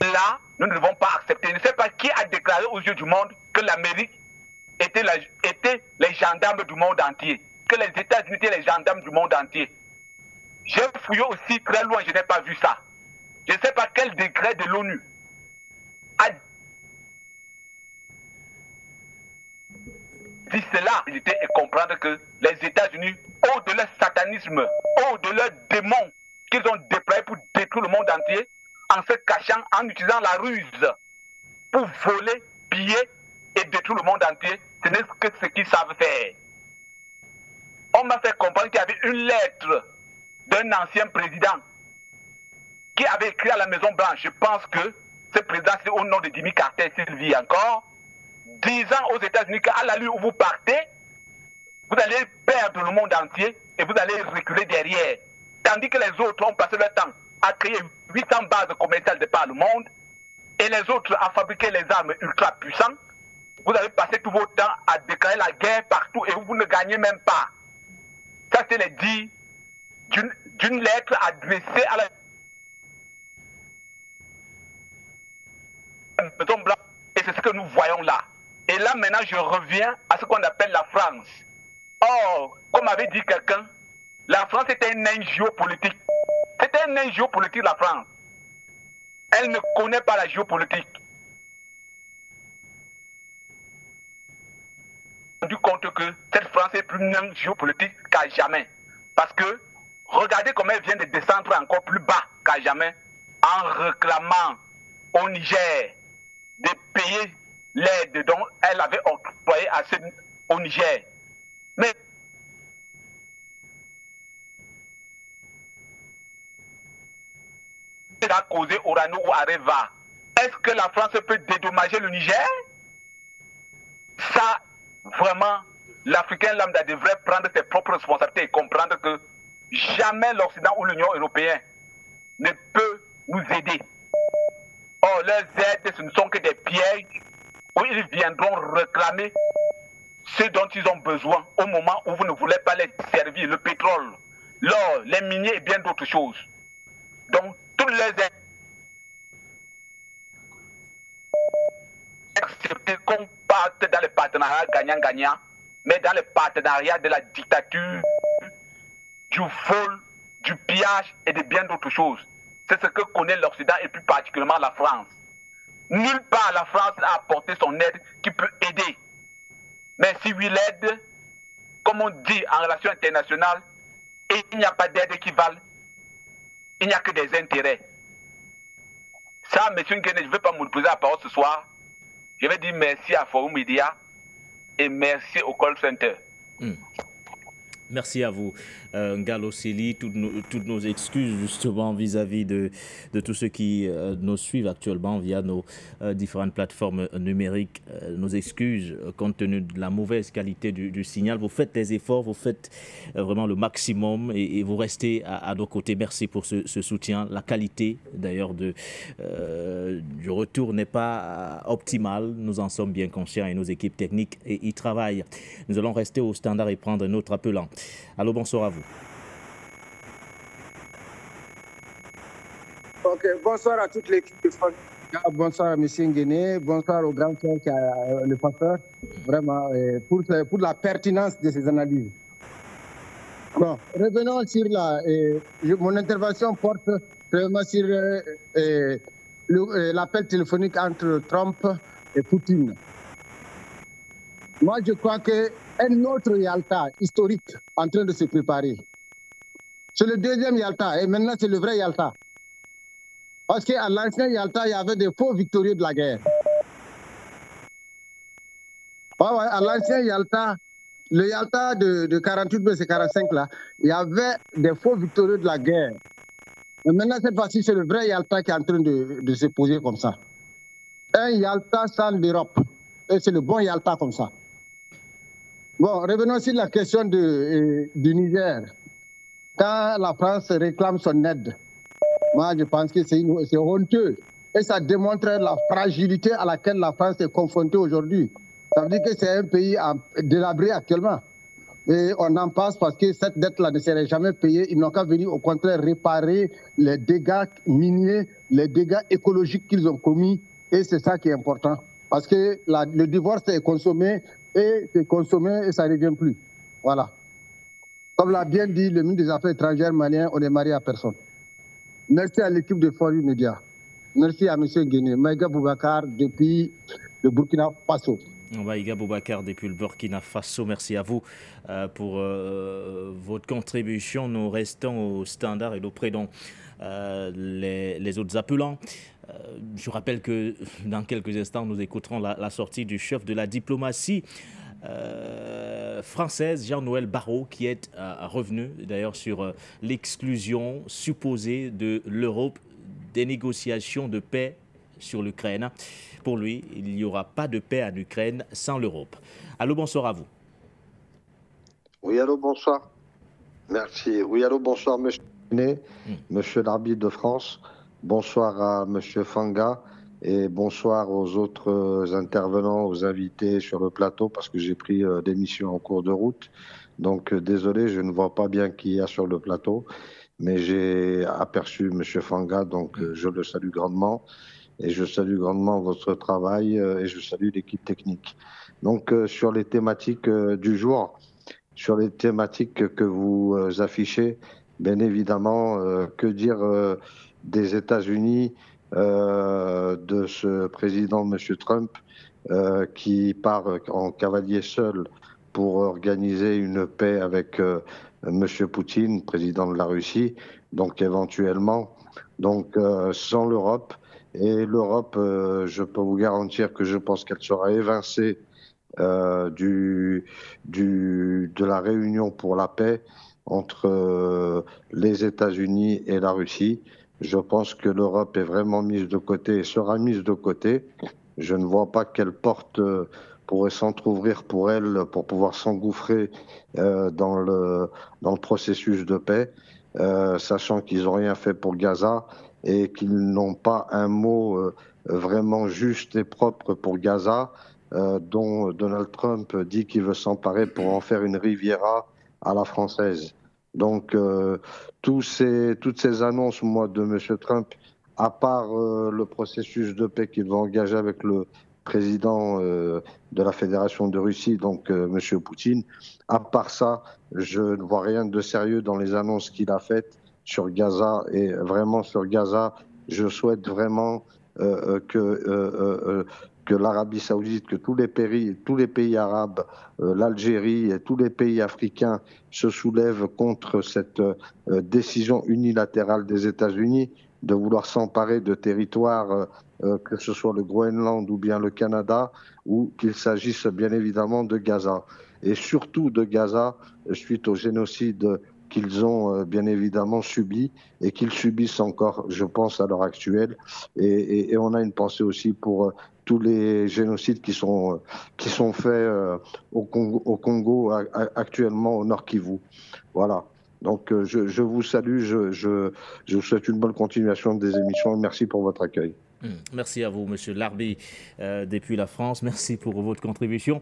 Là, nous ne devons pas accepter. Je ne sais pas qui a déclaré aux yeux du monde que l'Amérique était les gendarmes du monde entier. Que les États-Unis étaient les gendarmes du monde entier. J'ai fouillé aussi très loin, je n'ai pas vu ça. Je ne sais pas quel décret de l'ONU a dit cela. Et comprendre que les États-Unis, au-delà de leur satanisme, au-delà de leurs démons qu'ils ont déployés pour détruire le monde entier, en se cachant, en utilisant la ruse pour voler, piller et détruire le monde entier. Ce n'est que ce qu'ils savent faire. On m'a fait comprendre qu'il y avait une lettre d'un ancien président qui avait écrit à la Maison Blanche. Je pense que ce président, c'est au nom de Jimmy Carter, s'il vit encore, disant aux États-Unis qu'à la où vous partez, vous allez perdre le monde entier et vous allez reculer derrière. Tandis que les autres ont passé leur temps à créer 800 bases commerciales de par le monde et les autres à fabriquer les armes ultra puissantes. Vous avez passé tout votre temps à déclarer la guerre partout et vous ne gagnez même pas. Ça, c'est les dit d'une lettre adressée à la Maison Blanche. Et c'est ce que nous voyons là. Et là, maintenant, je reviens à ce qu'on appelle la France. Or, comme avait dit quelqu'un, la France était un nain géopolitique. C'était un nain géopolitique, la France. Elle ne connaît pas la géopolitique. Rendu compte que cette France est plus naine géopolitique qu'à jamais. Parce que, regardez comment elle vient de descendre encore plus bas qu'à jamais en réclamant au Niger de payer l'aide dont elle avait octroyé au Niger. Mais elle a causé Orano ou Areva. Est-ce que la France peut dédommager le Niger? Ça, vraiment, l'Africain lambda devrait prendre ses propres responsabilités et comprendre que jamais l'Occident ou l'Union européenne ne peut nous aider. Or, leurs aides, ce ne sont que des pièges où ils viendront réclamer ce dont ils ont besoin au moment où vous ne voulez pas les servir, le pétrole, l'or, les miniers et bien d'autres choses. Donc, toutes les aides acceptées qu'on parte dans les partenariats gagnant-gagnant, mais dans les partenariats de la dictature, du vol, du pillage et de bien d'autres choses. C'est ce que connaît l'Occident et plus particulièrement la France. Nulle part la France a apporté son aide qui peut aider. Mais si oui, l'aide, comme on dit en relation internationale, il n'y a pas d'aide qui vale. Il n'y a que des intérêts. Ça, M. Nguyen, je ne vais pas me poser la parole ce soir. Je vais dire merci à Forum Média et merci au call center. Merci à vous, Ngalo Sely. Toutes nos excuses justement vis-à-vis de tous ceux qui nous suivent actuellement via nos différentes plateformes numériques. Nos excuses compte tenu de la mauvaise qualité du signal. Vous faites des efforts, vous faites vraiment le maximum et vous restez à nos côtés. Merci pour ce soutien. La qualité d'ailleurs du retour n'est pas optimale. Nous en sommes bien conscients et nos équipes techniques y travaillent. Nous allons rester au standard et prendre un autre appelant. Allô, bonsoir à vous. Ok, bonsoir à toute l'équipe de France. Bonsoir à M. Nguyen, bonsoir au grand frère qui a le pasteur, vraiment, pour la pertinence de ces analyses. Bon, revenons sur mon intervention porte vraiment sur l'appel téléphonique entre Trump et Poutine. Moi, je crois qu'un autre Yalta historique en train de se préparer. C'est le deuxième Yalta et maintenant c'est le vrai Yalta. Parce qu'à l'ancien Yalta, il y avait des faux victorieux de la guerre. À l'ancien Yalta, le Yalta de 48 et 45 là, il y avait des faux victorieux de la guerre. Mais maintenant, cette fois-ci, c'est le vrai Yalta qui est en train de se poser comme ça. Un Yalta sans l'Europe. Et c'est le bon Yalta comme ça. Bon, revenons sur la question du Niger. Quand la France réclame son aide, moi je pense que c'est honteux. Et ça démontre la fragilité à laquelle la France est confrontée aujourd'hui. Ça veut dire que c'est un pays délabré actuellement. Et on en passe parce que cette dette-là ne serait jamais payée. Ils n'ont qu'à venir au contraire réparer les dégâts miniers, les dégâts écologiques qu'ils ont commis. Et c'est ça qui est important. Parce que le divorce est consommé et c'est consommé et ça ne revient plus. Voilà. Comme l'a bien dit le ministre des Affaires étrangères malien, on est marié à personne. Merci à l'équipe de Forum Média. Merci à M. Guéné. Maïga Boubacar, depuis le Burkina Faso. Maïga Boubacar depuis le Burkina Faso, merci à vous pour votre contribution. Nous restons au standard et nous prenons les autres appelants. Je rappelle que dans quelques instants, nous écouterons la sortie du chef de la diplomatie française, Jean-Noël Barrot, qui est revenu d'ailleurs sur l'exclusion supposée de l'Europe des négociations de paix sur l'Ukraine. Pour lui, il n'y aura pas de paix en Ukraine sans l'Europe. Allô, bonsoir à vous. Oui, allô, bonsoir. Merci. Oui, allô, bonsoir, monsieur monsieur l'arbitre de France. Bonsoir à monsieur Fanga et bonsoir aux autres intervenants, aux invités sur le plateau parce que j'ai pris des missions en cours de route. Donc, désolé, je ne vois pas bien qui y a sur le plateau, mais j'ai aperçu monsieur Fanga, donc je le salue grandement. Et je salue grandement votre travail et je salue l'équipe technique. Donc, sur les thématiques du jour, sur les thématiques que vous affichez, bien évidemment, que dire des États-Unis, de ce président, M. Trump, qui part en cavalier seul pour organiser une paix avec M. Poutine, président de la Russie, donc éventuellement, donc sans l'Europe. Et l'Europe, je peux vous garantir que je pense qu'elle sera évincée de la réunion pour la paix entre les États-Unis et la Russie. Je pense que l'Europe est vraiment mise de côté et sera mise de côté. Je ne vois pas quelle porte pourrait s'entrouvrir pour elle pour pouvoir s'engouffrer dans le processus de paix, sachant qu'ils n'ont rien fait pour Gaza et qu'ils n'ont pas un mot vraiment juste et propre pour Gaza, dont Donald Trump dit qu'il veut s'emparer pour en faire une Riviera à la française. Donc, toutes ces annonces, moi, de M. Trump, à part le processus de paix qu'il va engager avec le président de la Fédération de Russie, donc M. Poutine, à part ça, je ne vois rien de sérieux dans les annonces qu'il a faites sur Gaza. Et vraiment sur Gaza, je souhaite vraiment que l'Arabie Saoudite, que tous les pays arabes, l'Algérie et tous les pays africains se soulèvent contre cette décision unilatérale des États-Unis de vouloir s'emparer de territoires, que ce soit le Groenland ou bien le Canada, ou qu'il s'agisse bien évidemment de Gaza. Et surtout de Gaza, suite au génocide qu'ils ont bien évidemment subi et qu'ils subissent encore, je pense, à l'heure actuelle. Et on a une pensée aussi pour tous les génocides qui sont faits au Congo actuellement, au Nord Kivu. Voilà. Donc je vous salue, je vous souhaite une bonne continuation des émissions. Merci pour votre accueil. Merci à vous, monsieur Larbi, depuis la France. Merci pour votre contribution.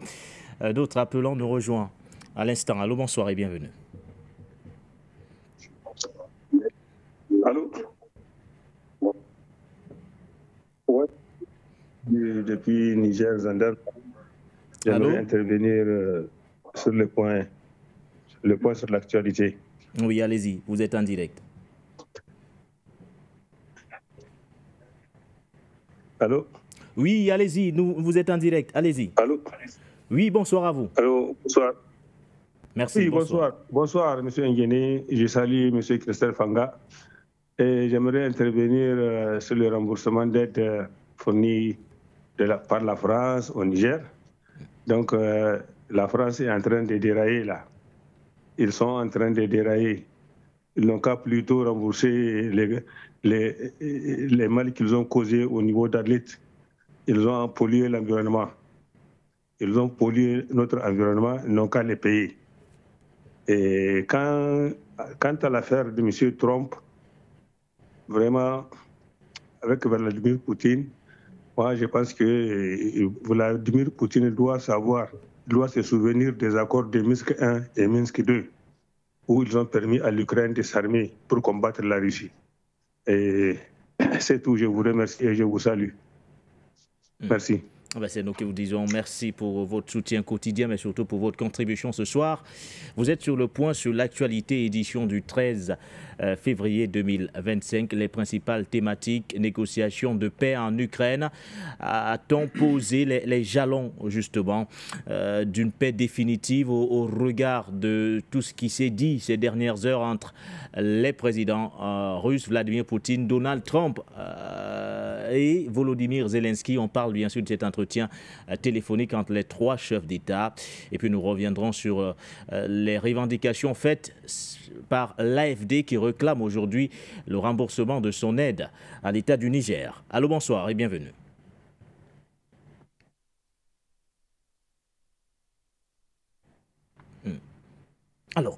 D'autres appelants nous rejoignent à l'instant. Allô, bonsoir et bienvenue. Allô? Ouais. Depuis Niger, Zander, j'aimerais intervenir sur le point sur l'actualité. Oui, allez-y, vous êtes en direct. Allô? Oui, allez-y, vous êtes en direct, allez-y. Allô? Oui, bonsoir à vous. Allô, bonsoir. Merci, oui, bonsoir. Bonsoir, M. Nguéné. Je salue M. Christophe Fanga. Et j'aimerais intervenir sur le remboursement d'aide fournie par la France au Niger. Donc, la France est en train de dérailler là. Ils sont en train de dérailler. Ils n'ont qu'à plutôt rembourser les mal qu'ils ont causés au niveau d'Arlit. Ils ont pollué l'environnement. Ils ont pollué notre environnement, ils n'ont qu'à les payer. Et quant à l'affaire de M. Trump, vraiment, avec Vladimir Poutine, moi je pense que Vladimir Poutine doit se souvenir des accords de Minsk 1 et Minsk 2, où ils ont permis à l'Ukraine de s'armer pour combattre la Russie. Et c'est tout, je vous remercie et je vous salue. Merci. C'est nous qui vous disons merci pour votre soutien quotidien, mais surtout pour votre contribution ce soir. Vous êtes sur le point sur l'actualité édition du 13 février 2025. Les principales thématiques, négociations de paix en Ukraine. A-t-on posé les jalons, justement, d'une paix définitive au regard de tout ce qui s'est dit ces dernières heures entre les présidents russes, Vladimir Poutine, Donald Trump et Volodymyr Zelensky? On parle bien sûr de cet entretien téléphonique entre les trois chefs d'État. Et puis nous reviendrons sur les revendications faites par l'AFD qui réclame aujourd'hui le remboursement de son aide à l'État du Niger. Allô, bonsoir et bienvenue. Alors,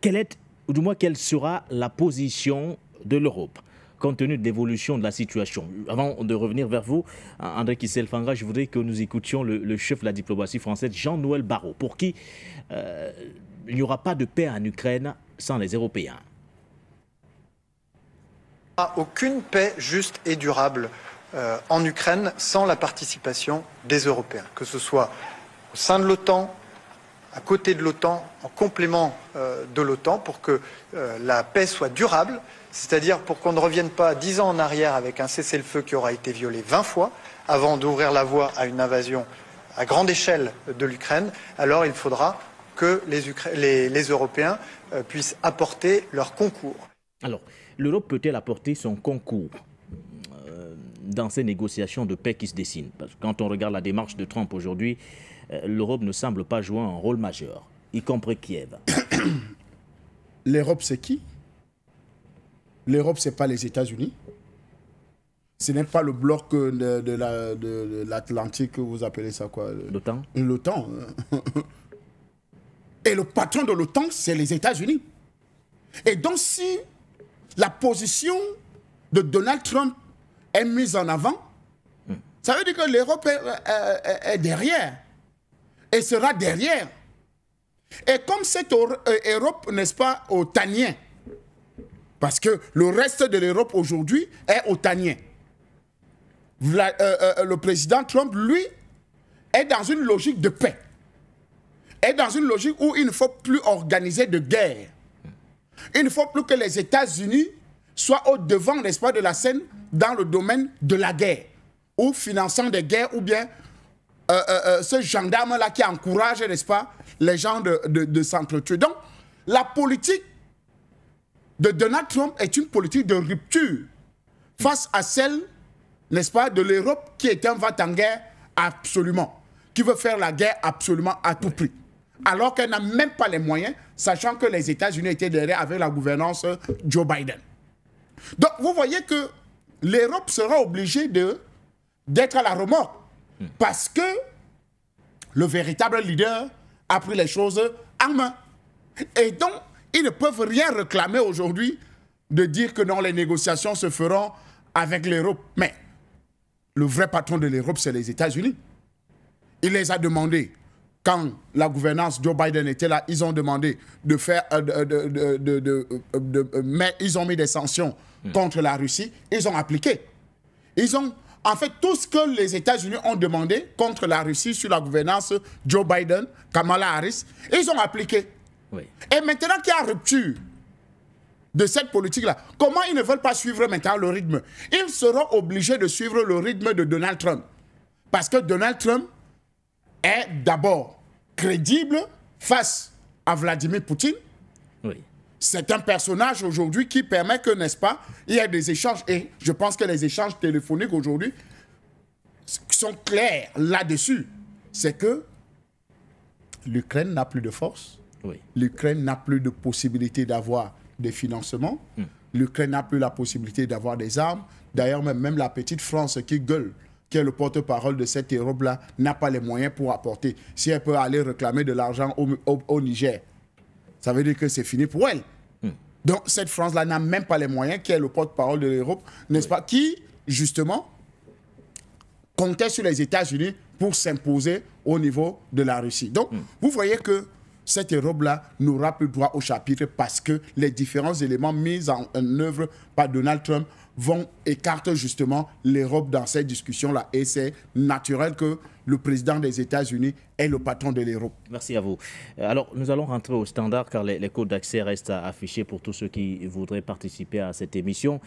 quelle sera la position de l'Europe compte tenu de l'évolution de la situation? Avant de revenir vers vous, André Kissel Fanga, je voudrais que nous écoutions le chef de la diplomatie française, Jean-Noël Barrot, pour qui il n'y aura pas de paix en Ukraine sans les Européens. Aucune paix juste et durable en Ukraine sans la participation des Européens, que ce soit au sein de l'OTAN, à côté de l'OTAN, en complément de l'OTAN, pour que la paix soit durable, c'est-à-dire pour qu'on ne revienne pas 10 ans en arrière avec un cessez-le-feu qui aura été violé 20 fois avant d'ouvrir la voie à une invasion à grande échelle de l'Ukraine. Alors il faudra que les Européens puissent apporter leur concours. Alors, l'Europe peut-elle apporter son concours dans ces négociations de paix qui se dessinent? Parce que quand on regarde la démarche de Trump aujourd'hui, l'Europe ne semble pas jouer un rôle majeur, y compris Kiev. L'Europe, c'est qui? L'Europe, ce n'est pas les États-Unis. Ce n'est pas le bloc de l'Atlantique, vous appelez ça quoi? L'OTAN. L'OTAN. Et le patron de l'OTAN, c'est les États-Unis. Et donc, si la position de Donald Trump est mise en avant, ça veut dire que l'Europe est derrière. Et sera derrière. Et comme cette Europe, n'est-ce pas, otanien, parce que le reste de l'Europe aujourd'hui est otanien. Le président Trump, lui, est dans une logique de paix. Est dans une logique où il ne faut plus organiser de guerre. Il ne faut plus que les États-Unis soient au devant, n'est-ce pas, de la scène dans le domaine de la guerre, ou finançant des guerres, ou bien ce gendarme-là qui encourage, n'est-ce pas, les gens de s'entretuer. Donc, la politique de Donald Trump est une politique de rupture face à celle, n'est-ce pas, de l'Europe qui est un va-t-en-guerre absolument, qui veut faire la guerre absolument à tout prix. Alors qu'elle n'a même pas les moyens, sachant que les États-Unis étaient derrière avec la gouvernance Joe Biden. Donc, vous voyez que l'Europe sera obligée d'être à la remorque parce que le véritable leader a pris les choses en main. Et donc, ils ne peuvent rien réclamer aujourd'hui de dire que non, les négociations se feront avec l'Europe. Mais le vrai patron de l'Europe, c'est les États-Unis. Il les a demandé, quand la gouvernance Joe Biden était là, ils ont demandé de faire, mais ils ont mis des sanctions contre la Russie, ils ont appliqué. En fait, tout ce que les États-Unis ont demandé contre la Russie sur la gouvernance Joe Biden, Kamala Harris, ils ont appliqué. Oui. Et maintenant qu'il y a rupture de cette politique-là, comment ils ne veulent pas suivre maintenant le rythme? Ils seront obligés de suivre le rythme de Donald Trump. Parce que Donald Trump est d'abord crédible face à Vladimir Poutine. Oui. C'est un personnage aujourd'hui qui permet que, n'est-ce pas, il y a des échanges. Et je pense que les échanges téléphoniques aujourd'hui sont clairs là-dessus. C'est que l'Ukraine n'a plus de force. Oui. L'Ukraine n'a plus de possibilité d'avoir des financements. L'Ukraine n'a plus la possibilité d'avoir des armes. D'ailleurs, même la petite France qui gueule, qui est le porte-parole de cette Europe-là, n'a pas les moyens pour apporter. Si elle peut aller réclamer de l'argent au Niger, ça veut dire que c'est fini pour elle. Donc, cette France-là n'a même pas les moyens, qui est le porte-parole de l'Europe, n'est-ce pas, qui, justement, comptait sur les États-Unis pour s'imposer au niveau de la Russie. Donc, vous voyez que cette Europe-là n'aura plus droit au chapitre parce que les différents éléments mis en œuvre par Donald Trump écartent justement l'Europe dans cette discussion-là. Et c'est naturel que le président des États-Unis est le patron de l'Europe. Merci à vous. Alors, nous allons rentrer au standard car les codes d'accès restent affichés pour tous ceux qui voudraient participer à cette émission.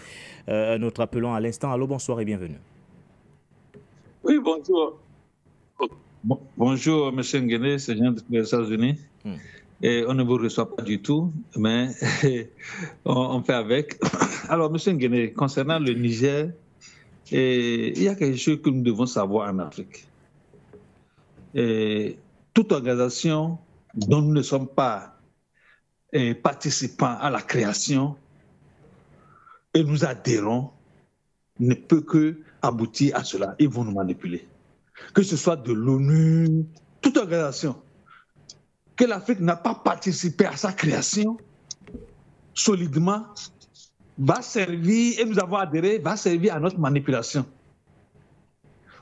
Notre appelant à l'instant. Allô, bonsoir et bienvenue. Oui, bonjour. Bonjour, M. Nguéné, c'est Jean des États-Unis. Et on ne vous reçoit pas du tout, mais on fait avec. Alors, M. Nguéné, concernant le Niger, il y a quelque chose que nous devons savoir en Afrique. Toute organisation dont nous ne sommes pas participants à la création et nous adhérons ne peut que aboutir à cela. Ils vont nous manipuler. Que ce soit de l'ONU, toute organisation, que l'Afrique n'a pas participé à sa création solidement, va servir, et nous avons adhéré, va servir à notre manipulation.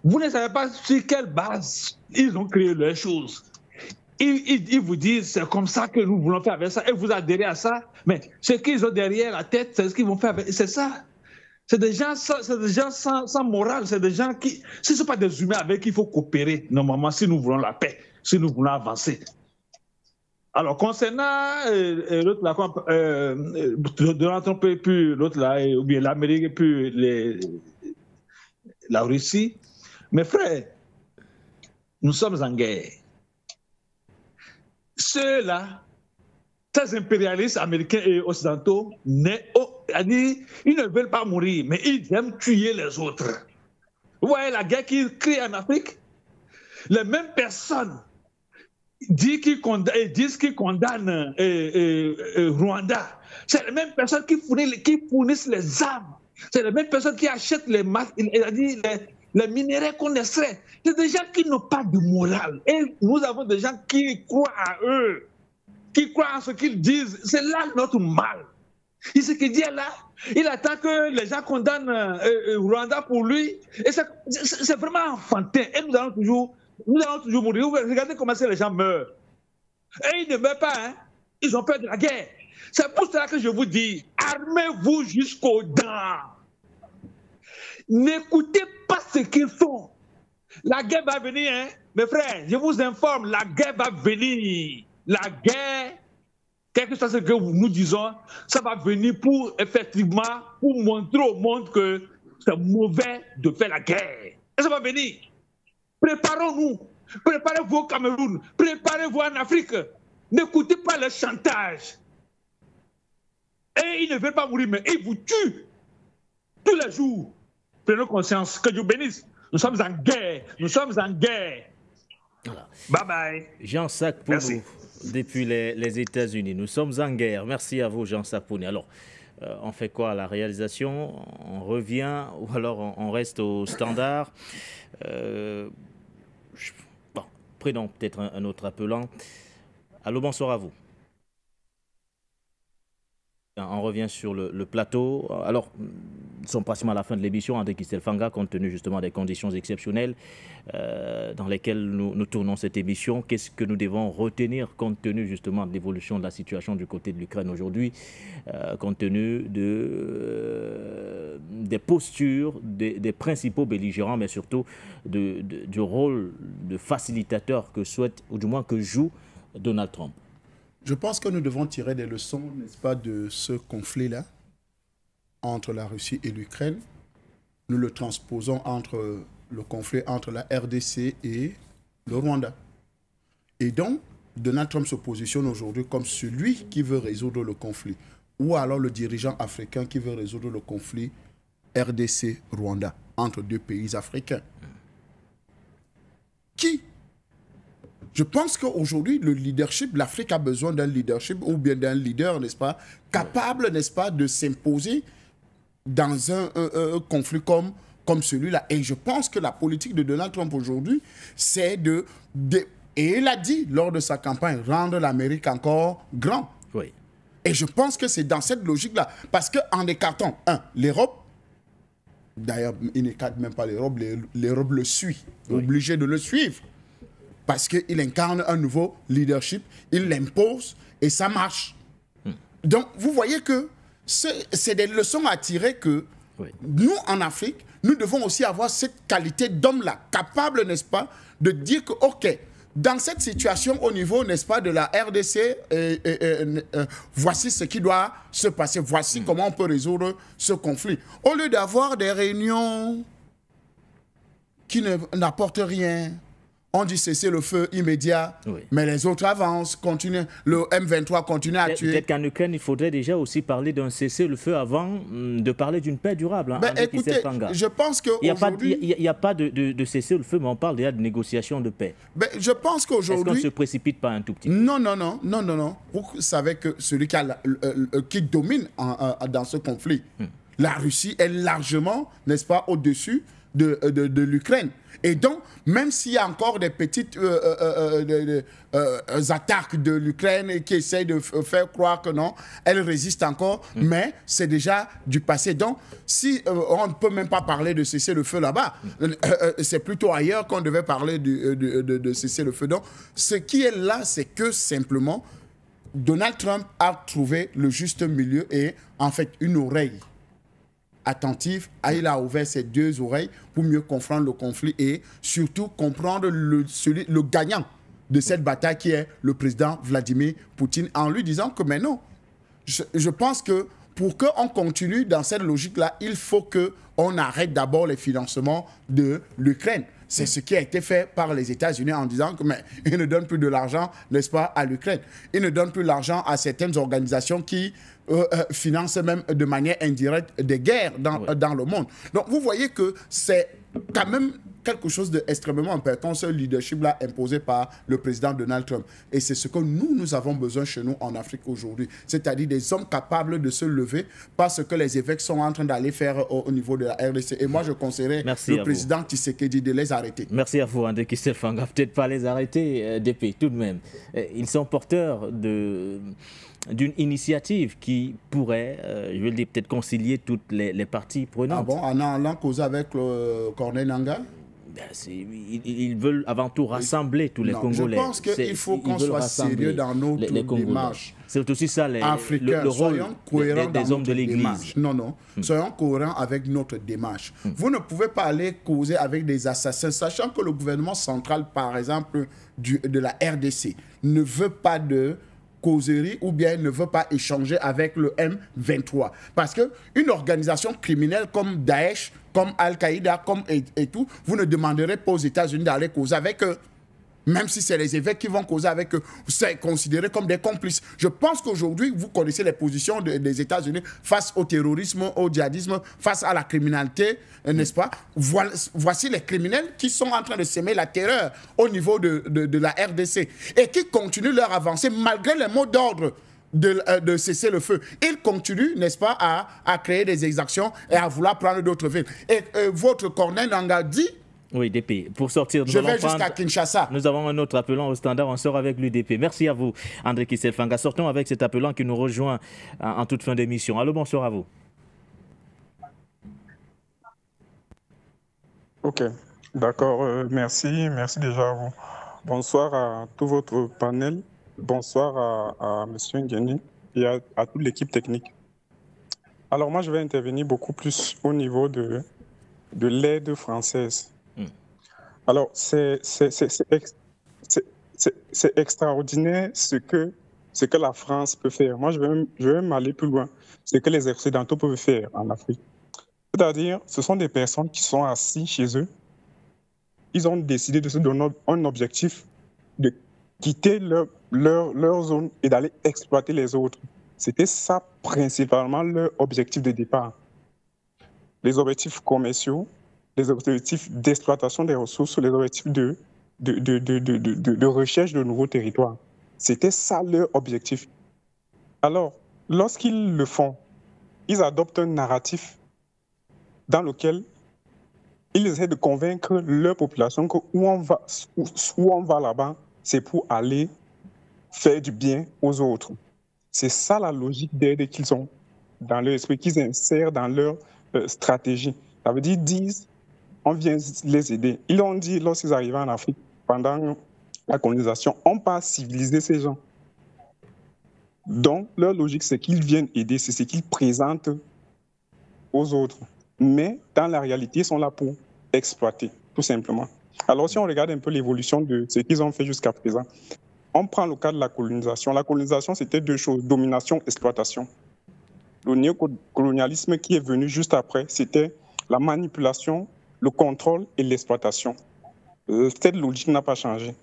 Vous ne savez pas sur quelle base ils ont créé leurs choses. Ils vous disent, c'est comme ça que nous voulons faire avec ça, et vous adhérez à ça, mais ce qu'ils ont derrière la tête, c'est ce qu'ils vont faire avec, c'est ça. C'est des gens sans morale, c'est des gens qui... Ce ne sont pas des humains avec qui il faut coopérer, normalement, si nous voulons la paix, si nous voulons avancer. Alors, concernant l'autre là, Donald Trump et puis l'autre là, ou bien l'Amérique et puis la Russie, mes frères, nous sommes en guerre. Ceux-là, ces impérialistes américains et occidentaux, ils ne veulent pas mourir, mais ils aiment tuer les autres. Vous voyez la guerre qu'ils créent en Afrique? Les mêmes personnes disent qu'ils condamnent Rwanda. C'est les mêmes personnes qui fournissent les armes. C'est les mêmes personnes qui achètent les minéraux qu'on extrait. C'est des gens qui n'ont pas de morale. Et nous avons des gens qui croient à eux, qui croient à ce qu'ils disent. C'est là notre mal. Et ce qu'il dit là, il attend que les gens condamnent Rwanda pour lui. Et c'est vraiment enfantin. Et nous allons toujours mourir. Regardez comment les gens meurent. Et ils ne meurent pas, hein. Ils ont peur de la guerre. C'est pour cela que je vous dis, armez-vous jusqu'aux dents. N'écoutez pas ce qu'ils font. La guerre va venir, hein. Mes frères, je vous informe, la guerre va venir. La guerre, quelque chose que nous disons, ça va venir pour, effectivement, pour montrer au monde que c'est mauvais de faire la guerre. Et ça va venir. Préparons-nous. Préparez-vous au Cameroun. Préparez-vous en Afrique. N'écoutez pas le chantage. Et ils ne veulent pas mourir, mais ils vous tuent. Tous les jours. Prenez conscience. Que Dieu bénisse. Nous sommes en guerre. Nous sommes en guerre. Voilà. Bye bye. Jean Sakpounou, depuis les États-Unis. Nous sommes en guerre. Merci à vous, Jean Sakpounou. Alors, on fait quoi à la réalisation? On revient ou alors on reste au standard? Bon, prenons peut-être un autre appelant. Allô, bonsoir à vous. On revient sur le plateau. Alors, nous sommes pratiquement à la fin de l'émission, André Kistel Fanga, compte tenu justement des conditions exceptionnelles dans lesquelles nous tournons cette émission. Qu'est-ce que nous devons retenir compte tenu justement de l'évolution de la situation du côté de l'Ukraine aujourd'hui, compte tenu des postures des principaux belligérants, mais surtout du rôle de facilitateur que souhaite, ou du moins que joue Donald Trump? Je pense que nous devons tirer des leçons, n'est-ce pas, de ce conflit-là entre la Russie et l'Ukraine. Nous le transposons entre le conflit entre la RDC et le Rwanda. Et donc, Donald Trump se positionne aujourd'hui comme celui qui veut résoudre le conflit, ou alors le dirigeant africain qui veut résoudre le conflit RDC-Rwanda, entre deux pays africains. Qui? Je pense qu'aujourd'hui, le leadership, l'Afrique a besoin d'un leadership ou bien d'un leader, n'est-ce pas, capable, n'est-ce pas, de s'imposer dans un conflit comme celui-là. Et je pense que la politique de Donald Trump aujourd'hui, c'est et il a dit lors de sa campagne, rendre l'Amérique encore grand. Oui. Et je pense que c'est dans cette logique-là. Parce qu'en écartant, l'Europe, d'ailleurs, il n'écarte même pas l'Europe, l'Europe le suit, obligé de le suivre. Parce qu'il incarne un nouveau leadership, il l'impose et ça marche. Donc, vous voyez que c'est des leçons à tirer que Oui. Nous, en Afrique, nous devons aussi avoir cette qualité d'homme-là, capable, n'est-ce pas, de dire que, OK, dans cette situation au niveau, n'est-ce pas, de la RDC, voici ce qui doit se passer, voici comment on peut résoudre ce conflit. Au lieu d'avoir des réunions qui n'apportent rien, on dit cesser le feu immédiat, mais les autres avancent, continuent, le M23 continue à tuer. Peut-être qu'en Ukraine, il faudrait déjà aussi parler d'un cessez-le-feu avant de parler d'une paix durable. Hein, écoutez, je pense qu'aujourd'hui... Il n'y a pas de cessez-le-feu, mais on parle déjà de négociation de paix. Je pense qu'aujourd'hui... Est-ce qu'on ne se précipite pas un tout petit peu? Non. Vous savez que celui qui domine dans ce conflit, la Russie est largement, n'est-ce pas, au-dessus de l'Ukraine. Et donc, même s'il y a encore des petites attaques de l'Ukraine qui essayent de faire croire que non, elle résiste encore, mais c'est déjà du passé. Donc, si on ne peut même pas parler de cesser le feu là-bas, c'est plutôt ailleurs qu'on devait parler de cesser le feu. Donc, ce qui est là, c'est que simplement, Donald Trump a trouvé le juste milieu et en fait une oreille attentif, il a ouvert ses deux oreilles pour mieux comprendre le conflit et surtout comprendre le gagnant de cette bataille qui est le président Vladimir Poutine, en lui disant que mais non, je pense que pour qu'on continue dans cette logique-là, il faut qu'on arrête d'abord les financements de l'Ukraine. C'est ce qui a été fait par les États-Unis en disant que mais ils ne donnent plus de l'argent, n'est-ce pas, à l'Ukraine. Ils ne donnent plus l'argent à certaines organisations qui financent même de manière indirecte des guerres dans le monde. Donc vous voyez que c'est quand même quelque chose d'extrêmement important, ce leadership-là imposé par le président Donald Trump. Et c'est ce que nous avons besoin chez nous en Afrique aujourd'hui. C'est-à-dire des hommes capables de se lever parce que les évêques sont en train d'aller faire au niveau de la RDC. Et moi, je conseillerais le président Tshisekedi de les arrêter. Merci à vous, André Kistel Fanga. Peut-être pas les arrêter, DP, tout de même. Ils sont porteurs d'une initiative qui pourrait, je vais le dire, peut-être concilier toutes les parties prenantes. Ah bon, en allant causer avec Corneille Nangaa? Ils veulent avant tout rassembler tous les Congolais. Je pense qu'il faut qu'on soit sérieux dans notre démarche. C'est aussi ça le rôle des hommes de l'Église. Non. Soyons cohérents avec notre démarche. Vous ne pouvez pas aller causer avec des assassins, sachant que le gouvernement central, par exemple, de la RDC, ne veut pas de causerie ou bien ne veut pas échanger avec le M23. Parce qu'une organisation criminelle comme Daesh, comme Al-Qaïda, et tout, vous ne demanderez pas aux États-Unis d'aller causer avec eux. Même si c'est les évêques qui vont causer avec eux, c'est considéré comme des complices. Je pense qu'aujourd'hui, vous connaissez les positions des États-Unis face au terrorisme, au djihadisme, face à la criminalité, n'est-ce pas? Voici les criminels qui sont en train de semer la terreur au niveau de la RDC et qui continuent leur avancée malgré les mots d'ordre de cesser le feu. Ils continuent, n'est-ce pas, à créer des exactions et à vouloir prendre d'autres villes. Et votre Corneille Nangaa dit... Oui, DP. Pour sortir, je vais jusqu'à Kinshasa. Nous avons un autre appelant au standard. On sort avec l'UDP. Merci à vous, André Kistel Fanga. Sortons avec cet appelant qui nous rejoint en toute fin d'émission. Allô, bonsoir à vous. Ok, d'accord. Merci déjà à vous. Bonsoir à tout votre panel. Bonsoir à M. Nguéni et à toute l'équipe technique. Alors moi, je vais intervenir beaucoup plus au niveau de l'aide française. Alors, c'est extraordinaire ce que la France peut faire. Moi, je vais même aller plus loin. Ce que les Occidentaux peuvent faire en Afrique. C'est-à-dire, ce sont des personnes qui sont assises chez eux. Ils ont décidé de se donner un objectif de quitter leur zone et d'aller exploiter les autres. C'était ça, principalement, leur objectif de départ. Les objectifs commerciaux, les objectifs d'exploitation des ressources, les objectifs de recherche de nouveaux territoires. C'était ça leur objectif. Alors, lorsqu'ils le font, ils adoptent un narratif dans lequel ils essaient de convaincre leur population que où on va là-bas, c'est pour aller faire du bien aux autres. C'est ça la logique d'aide qu'ils ont dans leur esprit, qu'ils insèrent dans leur stratégie. Ça veut dire, disent, on vient les aider. Ils l'ont dit lorsqu'ils arrivaient en Afrique, pendant la colonisation, on ne peut pas civiliser ces gens. Donc, leur logique, c'est qu'ils viennent aider, c'est ce qu'ils présentent aux autres. mais dans la réalité, ils sont là pour exploiter, tout simplement. Alors, si on regarde un peu l'évolution de ce qu'ils ont fait jusqu'à présent, on prend le cas de la colonisation. La colonisation, c'était deux choses, domination, exploitation. Le néocolonialisme qui est venu juste après, c'était la manipulation, le contrôle et l'exploitation. Cette logique n'a pas changé.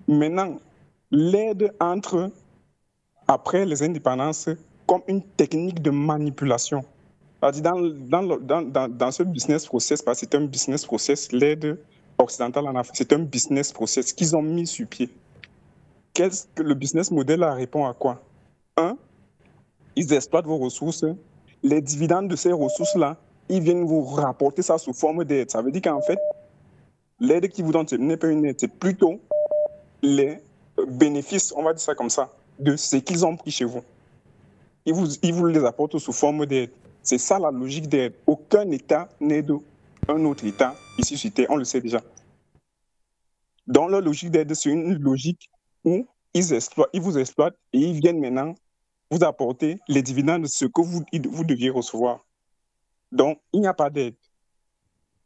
Maintenant, l'aide entre, après les indépendances, comme une technique de manipulation. Dans ce business process, parce que c'est un business process, l'aide occidentale en Afrique, c'est un business process qu'ils ont mis sur pied. Le business model répond à quoi? Un, ils exploitent vos ressources. Les dividendes de ces ressources-là, ils viennent vous rapporter ça sous forme d'aide. Ça veut dire qu'en fait, l'aide qu'ils vous donnent, ce n'est pas une aide, c'est plutôt les bénéfices, on va dire ça comme ça, de ce qu'ils ont pris chez vous. Ils vous les apportent sous forme d'aide. C'est ça la logique d'aide. Aucun État n'est d'un autre État ici sur Terre, on le sait déjà. Dans leur logique d'aide, c'est une logique où ils vous exploitent et ils viennent maintenant vous apporter les dividendes de ce que vous deviez recevoir. Donc, il n'y a pas d'aide.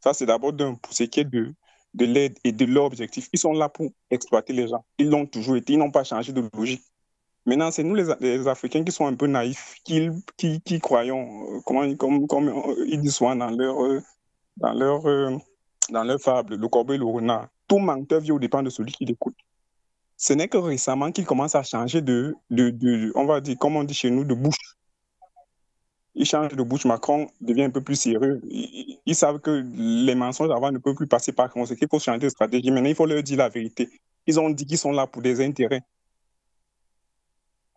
Ça, c'est d'abord pour ce qui est de l'aide et de leur objectif. Ils sont là pour exploiter les gens. Ils l'ont toujours été. Ils n'ont pas changé de logique. Maintenant, c'est nous, les Africains, qui sont un peu naïfs, qui croyons, comme ils disent souvent dans leur fable, le corbeau et le renard. Tout menteur vient au dépend de celui qui l'écoute. Ce n'est que récemment qu'ils commencent à changer on va dire, comme on dit chez nous, de bouche. Ils changent de bouche. Macron devient un peu plus sérieux. Ils savent que les mensonges avant ne peuvent plus passer par conséquent. Il faut changer de stratégie. Maintenant, il faut leur dire la vérité. Ils ont dit qu'ils sont là pour des intérêts.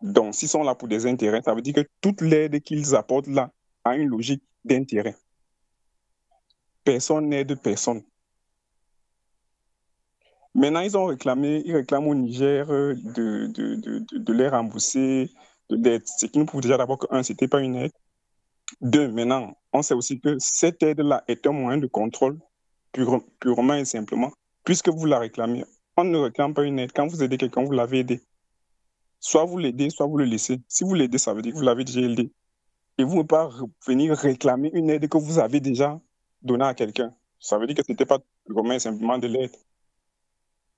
Donc, s'ils sont là pour des intérêts, ça veut dire que toute l'aide qu'ils apportent là a une logique d'intérêt. Personne n'aide personne. Maintenant, ils réclament au Niger de les rembourser de l'aide. Ce qui nous prouve déjà d'abord que, un, ce n'était pas une aide. Deux, maintenant, on sait aussi que cette aide-là est un moyen de contrôle purement et simplement, puisque vous la réclamez. On ne réclame pas une aide. Quand vous aidez quelqu'un, vous l'avez aidé. Soit vous l'aidez, soit vous le laissez. Si vous l'aidez, ça veut dire que vous l'avez déjà aidé. Et vous ne pouvez pas venir réclamer une aide que vous avez déjà donnée à quelqu'un. Ça veut dire que ce n'était pas purement et simplement de l'aide.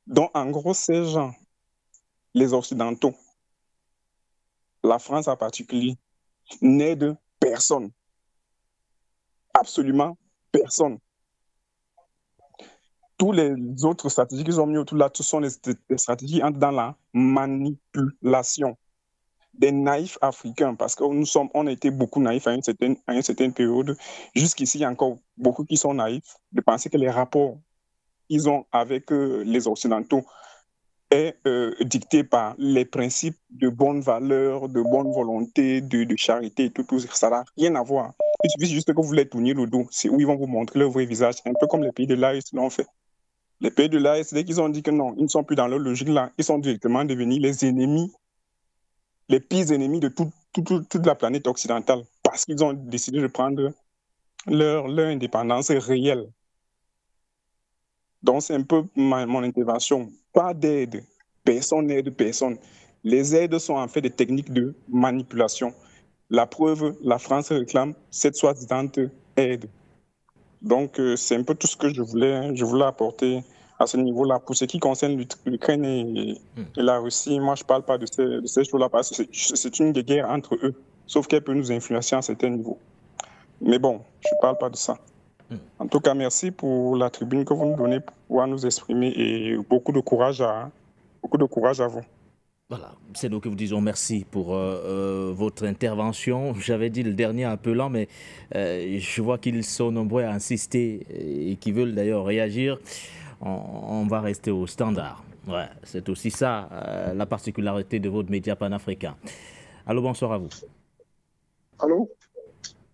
Donc, en gros, ces gens, les Occidentaux, la France en particulier, n'aident personne. Absolument personne. Tous les autres stratégies qu'ils ont mis autour là, ce sont des stratégies qui entrent dans la manipulation. Des naïfs africains, parce que on a été beaucoup naïfs à une certaine période. Jusqu'ici, il y a encore beaucoup qui sont naïfs de penser que les rapports qu'ils ont avec les Occidentaux est dicté par les principes de bonne valeur, de bonne volonté, de charité et tout ça n'a rien à voir. Il suffit juste que vous les tourniez le dos, c'est où ils vont vous montrer leur vrai visage, un peu comme les pays de l'AES l'ont fait. Les pays de l'AES, dès qu'ils ont dit que non, ils ne sont plus dans leur logique là, ils sont directement devenus les ennemis, les pires ennemis de toute la planète occidentale, parce qu'ils ont décidé de prendre leur indépendance réelle. Donc, c'est un peu mon intervention. Pas d'aide. Personne n'aide personne. Les aides sont en fait des techniques de manipulation. La preuve, la France réclame cette soi-disant aide. Donc, c'est un peu tout ce que je voulais apporter à ce niveau-là. Pour ce qui concerne l'Ukraine et la Russie, moi, je ne parle pas de ces choses-là parce que c'est une guerre entre eux, sauf qu'elle peut nous influencer à un certain niveau. Mais bon, je ne parle pas de ça. En tout cas, merci pour la tribune que vous nous donnez pour pouvoir nous exprimer et beaucoup de courage à vous. Voilà, c'est nous que vous disons merci pour votre intervention. J'avais dit le dernier un peu lent, mais je vois qu'ils sont nombreux à insister et qui veulent d'ailleurs réagir. On va rester au standard. Ouais, c'est aussi ça la particularité de votre média panafricain. Allô, bonsoir à vous. Allô?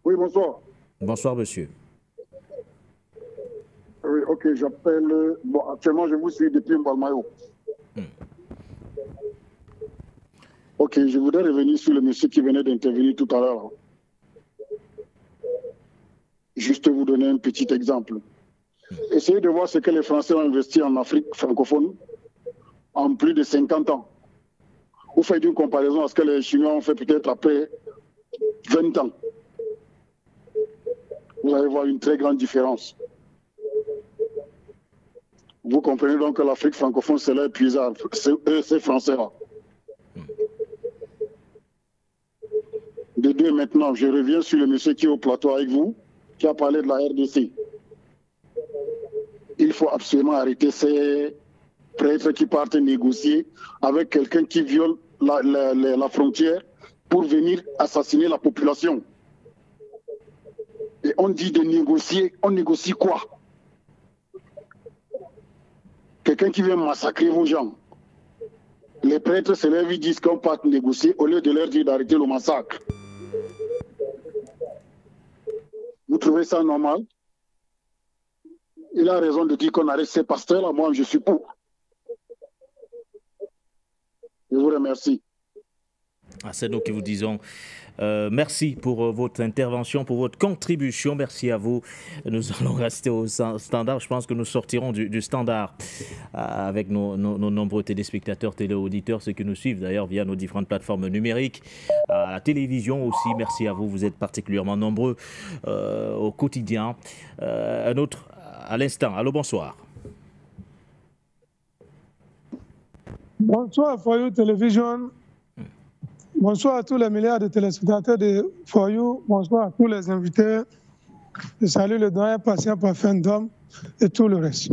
Oui, bonsoir. Bonsoir, monsieur. Oui, ok, j'appelle... Bon, actuellement, je vous suis depuis Mbalmayo. Ok, je voudrais revenir sur le monsieur qui venait d'intervenir tout à l'heure. Juste vous donner un petit exemple. Essayez de voir ce que les Français ont investi en Afrique francophone en plus de 50 ans. Vous faites une comparaison à ce que les Chinois ont fait peut-être après 20 ans. vous allez voir une très grande différence. Vous comprenez donc que l'Afrique francophone, c'est leur puisard, ces Français-là. De deux, maintenant, je reviens sur le monsieur qui est au plateau avec vous, qui a parlé de la RDC. Il faut absolument arrêter ces prêtres qui partent négocier avec quelqu'un qui viole la frontière pour venir assassiner la population. Et on dit de négocier, on négocie quoi? Quelqu'un qui vient massacrer vos gens. Les prêtres se lèvent, ils disent qu'on part négocier au lieu de leur dire d'arrêter le massacre. Vous trouvez ça normal? Il a raison de dire qu'on arrête ces pasteurs-là. Moi, je suis pour. Je vous remercie. C'est nous qui vous disons merci pour votre intervention, pour votre contribution. Merci à vous. Nous allons rester au standard. Je pense que nous sortirons du standard avec nos nombreux téléspectateurs, téléauditeurs, ceux qui nous suivent d'ailleurs via nos différentes plateformes numériques, à la télévision aussi. Merci à vous. Vous êtes particulièrement nombreux au quotidien. Un autre à l'instant. Allô, bonsoir. Bonsoir, For You Television. Bonsoir à tous les milliards de téléspectateurs de For You. Bonsoir à tous les invités. Je salue le doyen patient parfait d'homme et tout le reste.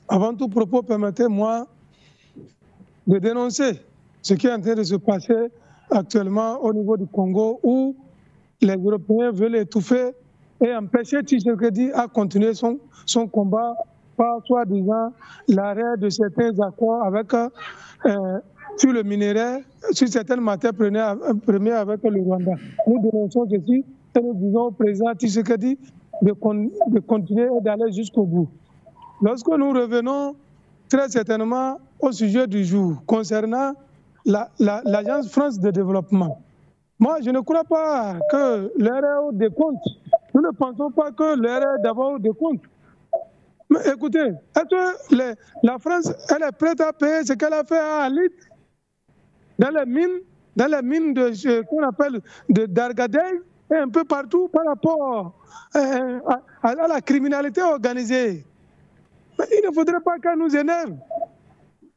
Avant tout propos, permettez-moi de dénoncer ce qui est en train de se passer actuellement au niveau du Congo, où les Européens veulent étouffer et empêcher Tshisekedi à continuer son combat par soi-disant l'arrêt de certains accords avec sur le minerai, sur certaines matières premières avec le Rwanda. Nous dénonçons ceci et nous disons au président Tshisekedi de continuer et d'aller jusqu'au bout. Lorsque nous revenons très certainement au sujet du jour concernant l'Agence France de développement, moi je ne crois pas que l'heure est au décompte. Nous ne pensons pas que l'heure est d'avoir au décompte. Mais écoutez, est-ce que la France elle est prête à payer ce qu'elle a fait à Alit dans les mines qu'on appelle d'Argadez et un peu partout par rapport à la criminalité organisée? Mais il ne faudrait pas qu'elle nous énerve.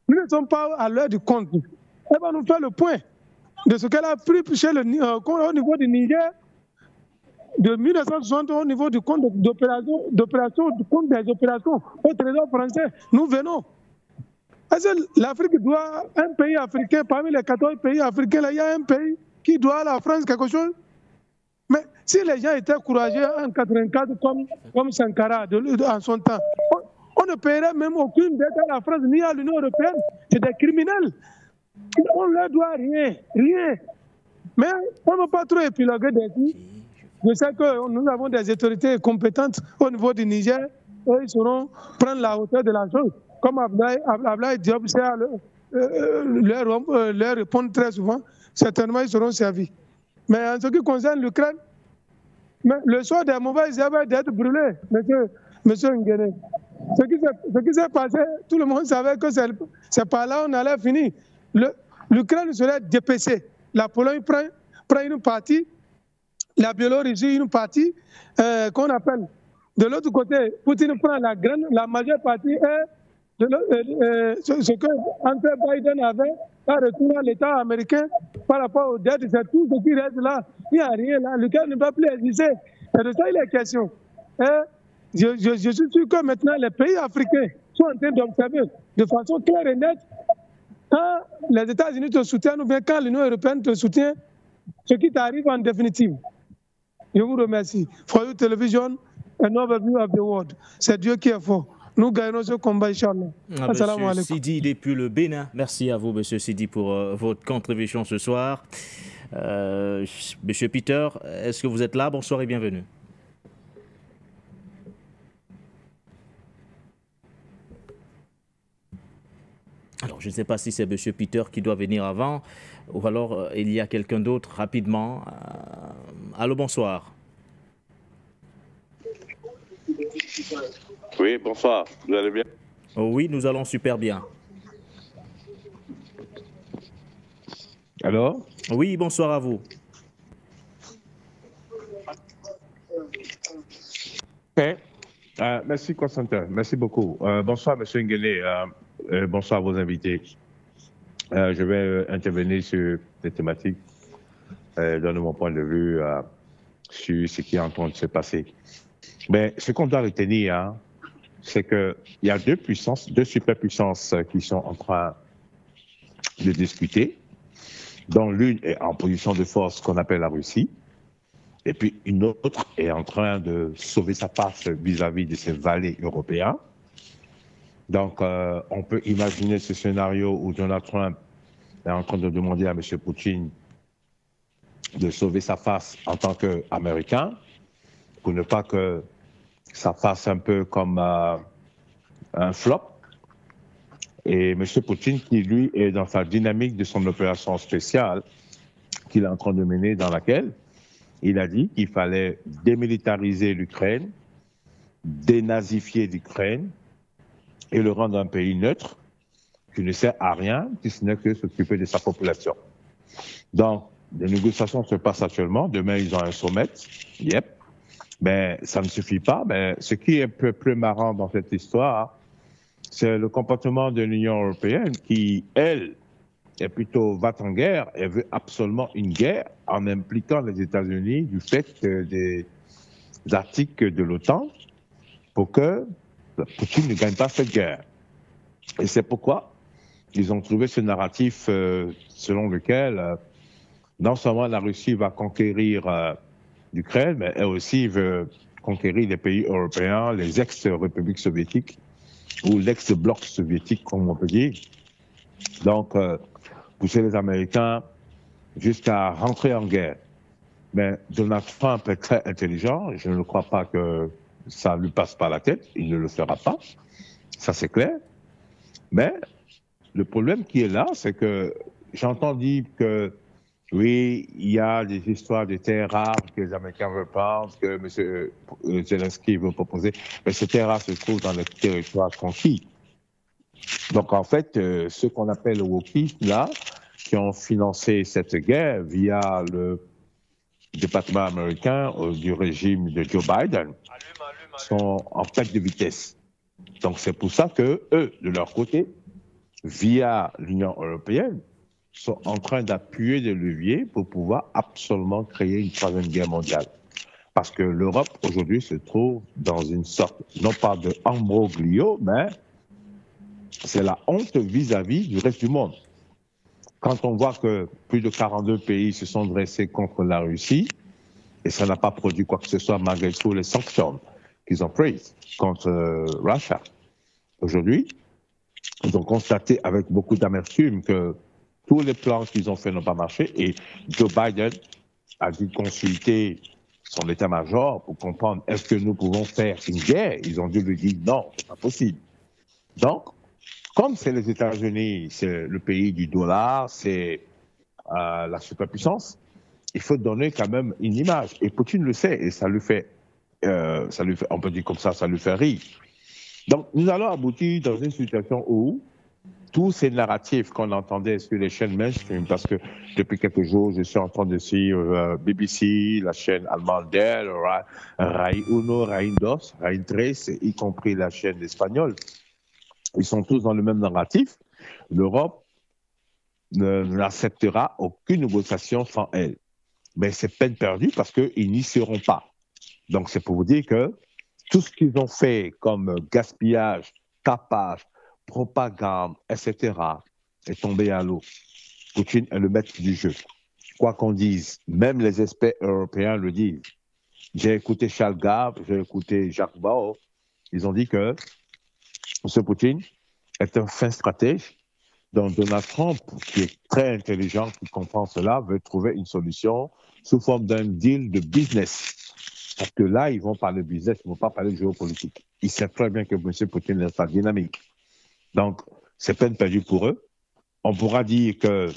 Nous ne sommes pas à l'heure du compte. Elle va nous faire le point de ce qu'elle a pris au niveau du Niger de 1960 au niveau du compte d'opération, du compte des opérations au Trésor français. Nous venons. Est-ce que l'Afrique doit, un pays africain, parmi les 14 pays africains, là, il y a un pays qui doit à la France quelque chose? Mais si les gens étaient courageux en 1984 comme Sankara en son temps, on ne paierait même aucune dette à la France ni à l'Union européenne. C'est des criminels. On ne leur doit rien. Mais on ne va pas trop épiloguer dessus. Je sais que nous avons des autorités compétentes au niveau du Niger et ils sauront prendre la hauteur de la chose. Comme Ablaye Diop sait leur répondre très souvent, certainement ils seront servis. Mais en ce qui concerne l'Ukraine, le sort des mauvaises herbes d'être brûlé, monsieur Nguéné. Ce qui s'est passé, tout le monde savait que c'est par là on allait finir. L'Ukraine serait dépecée. La Pologne prend une partie, la Biélorussie une partie qu'on appelle. De l'autre côté, Poutine prend la majeure partie et ce que Hunter Biden avait à retourner à l'État américain par rapport aux dettes, c'est tout ce qui reste là. Il n'y a rien là. L'Ukraine ne va plus exister. C'est de ça il est question. Et je suis sûr que maintenant les pays africains sont en train d'observer de façon claire et nette quand les États-Unis te soutiennent ou bien quand l'Union européenne te soutient, ce qui t'arrive en définitive. Je vous remercie. For You Television, an overview of the world. C'est Dieu qui est fort. Nous gagnons ce combat, Inch'Allah. Monsieur Sidi depuis le Bénin. Merci à vous, Monsieur Sidi, pour votre contribution ce soir. Monsieur Peter, est-ce que vous êtes là? Bonsoir et bienvenue. Alors, je ne sais pas si c'est Monsieur Peter qui doit venir avant ou alors il y a quelqu'un d'autre rapidement. Allô, bonsoir. Oui, bonsoir. Vous allez bien? Oui, nous allons super bien. Alors? Oui, bonsoir à vous. Ok. Merci, Constantin. Merci beaucoup. Bonsoir, M. Nguéné. Bonsoir à vos invités. Je vais intervenir sur des thématiques, donner mon point de vue sur ce qui est en train de se passer. Mais ce qu'on doit retenir, hein, c'est qu'il y a deux superpuissances qui sont en train de discuter, dont l'une est en position de force qu'on appelle la Russie, et puis une autre est en train de sauver sa face vis-à-vis de ses valets européens. Donc, on peut imaginer ce scénario où Donald Trump est en train de demander à M. Poutine de sauver sa face en tant qu'Américain, pour ne pas que ça fasse un peu comme un flop. Et M. Poutine, qui lui est dans sa dynamique de son opération spéciale qu'il est en train de mener, dans laquelle il a dit qu'il fallait démilitariser l'Ukraine, dénazifier l'Ukraine et le rendre un pays neutre qui ne sert à rien, si ce n'est que s'occuper de sa population. Donc, les négociations se passent actuellement. Demain, ils ont un sommet. Yep. Mais ça ne suffit pas. Mais ce qui est un peu plus marrant dans cette histoire, c'est le comportement de l'Union européenne qui, elle, est plutôt va-t-en-guerre et veut absolument une guerre en impliquant les États-Unis du fait des articles de l'OTAN pour que Poutine ne gagne pas cette guerre. Et c'est pourquoi ils ont trouvé ce narratif selon lequel non seulement la Russie va conquérir l'Ukraine, mais elle aussi veut conquérir les pays européens, les ex-républiques soviétiques ou l'ex-bloc soviétique, comme on peut dire. Donc, pousser les Américains jusqu'à rentrer en guerre. Mais Donald Trump est très intelligent. Je ne crois pas que ça lui passe par la tête. Il ne le fera pas. Ça, c'est clair. Mais le problème qui est là, c'est que j'entends dire que oui, il y a des histoires de terres rares que les Américains veulent prendre, que M. Zelensky veut proposer. Mais ces terres rares se trouvent dans le territoire conquis. Donc, en fait, ceux qu'on appelle les wokistes, là, qui ont financé cette guerre via le département américain du régime de Joe Biden, sont en perte de vitesse. Donc, c'est pour ça que eux, de leur côté, via l'Union européenne, sont en train d'appuyer des leviers pour pouvoir absolument créer une troisième guerre mondiale. Parce que l'Europe, aujourd'hui, se trouve dans une sorte, non pas de ambroglio, mais c'est la honte vis-à-vis du reste du monde. Quand on voit que plus de 42 pays se sont dressés contre la Russie, et ça n'a pas produit quoi que ce soit malgré toutes les sanctions qu'ils ont prises contre Russia. Aujourd'hui, ils ont constaté avec beaucoup d'amertume que tous les plans qu'ils ont faits n'ont pas marché et Joe Biden a dû consulter son état-major pour comprendre est-ce que nous pouvons faire une guerre. Ils ont dû lui dire non, c'est pas possible. Donc, comme c'est les États-Unis, c'est le pays du dollar, c'est la superpuissance, il faut donner quand même une image. Et Poutine le sait et ça lui fait, on peut dire comme ça lui fait rire. Donc, nous allons aboutir dans une situation où tous ces narratifs qu'on entendait sur les chaînes mainstream, parce que depuis quelques jours, je suis en train de suivre BBC, la chaîne allemande d'elle, Rai Uno, Rai Dos, Rai Tres, y compris la chaîne espagnole. Ils sont tous dans le même narratif. L'Europe n'acceptera aucune négociation sans elle. Mais c'est peine perdue parce qu'ils n'y seront pas. Donc c'est pour vous dire que tout ce qu'ils ont fait comme gaspillage, tapage, propagande, etc., est tombé à l'eau. Poutine est le maître du jeu. Quoi qu'on dise, même les experts européens le disent. J'ai écouté Charles Gave, j'ai écouté Jacques Bao. Ils ont dit que M. Poutine est un fin stratège. Donc Donald Trump, qui est très intelligent, qui comprend cela, veut trouver une solution sous forme d'un deal de business. Parce que là, ils vont parler de business, ils ne vont pas parler de géopolitique. Ils savent très bien que M. Poutine n'est pas dynamique. Donc, c'est peine perdue pour eux. On pourra dire que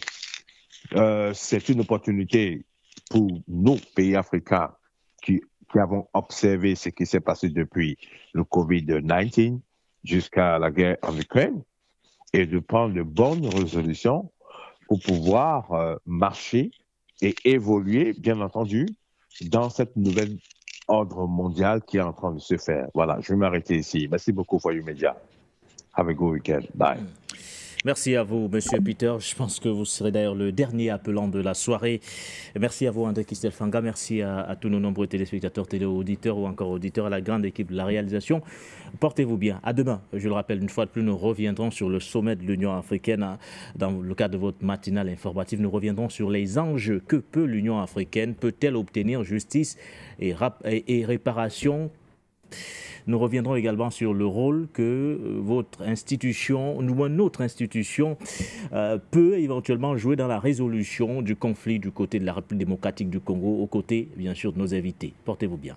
c'est une opportunité pour nos pays africains qui avons observé ce qui s'est passé depuis le Covid-19 jusqu'à la guerre en Ukraine et de prendre de bonnes résolutions pour pouvoir marcher et évoluer, bien entendu, dans cette nouvelle ordre mondial qui est en train de se faire. Voilà, je vais m'arrêter ici. Merci beaucoup, Foyou Média. Have a good weekend. Bye. Merci à vous, Monsieur Peter. Je pense que vous serez d'ailleurs le dernier appelant de la soirée. Merci à vous, André Kistel Fanga. Merci à tous nos nombreux téléspectateurs, téléauditeurs ou encore auditeurs, à la grande équipe de la réalisation. Portez-vous bien. À demain. Je le rappelle, une fois de plus, nous reviendrons sur le sommet de l'Union africaine. Dans le cadre de votre matinale informative, nous reviendrons sur les enjeux. Que peut l'Union africaine? Peut-elle obtenir justice et réparation? Nous reviendrons également sur le rôle que votre institution, ou notre institution, peut éventuellement jouer dans la résolution du conflit du côté de la République démocratique du Congo, aux côtés, bien sûr, de nos invités. Portez-vous bien.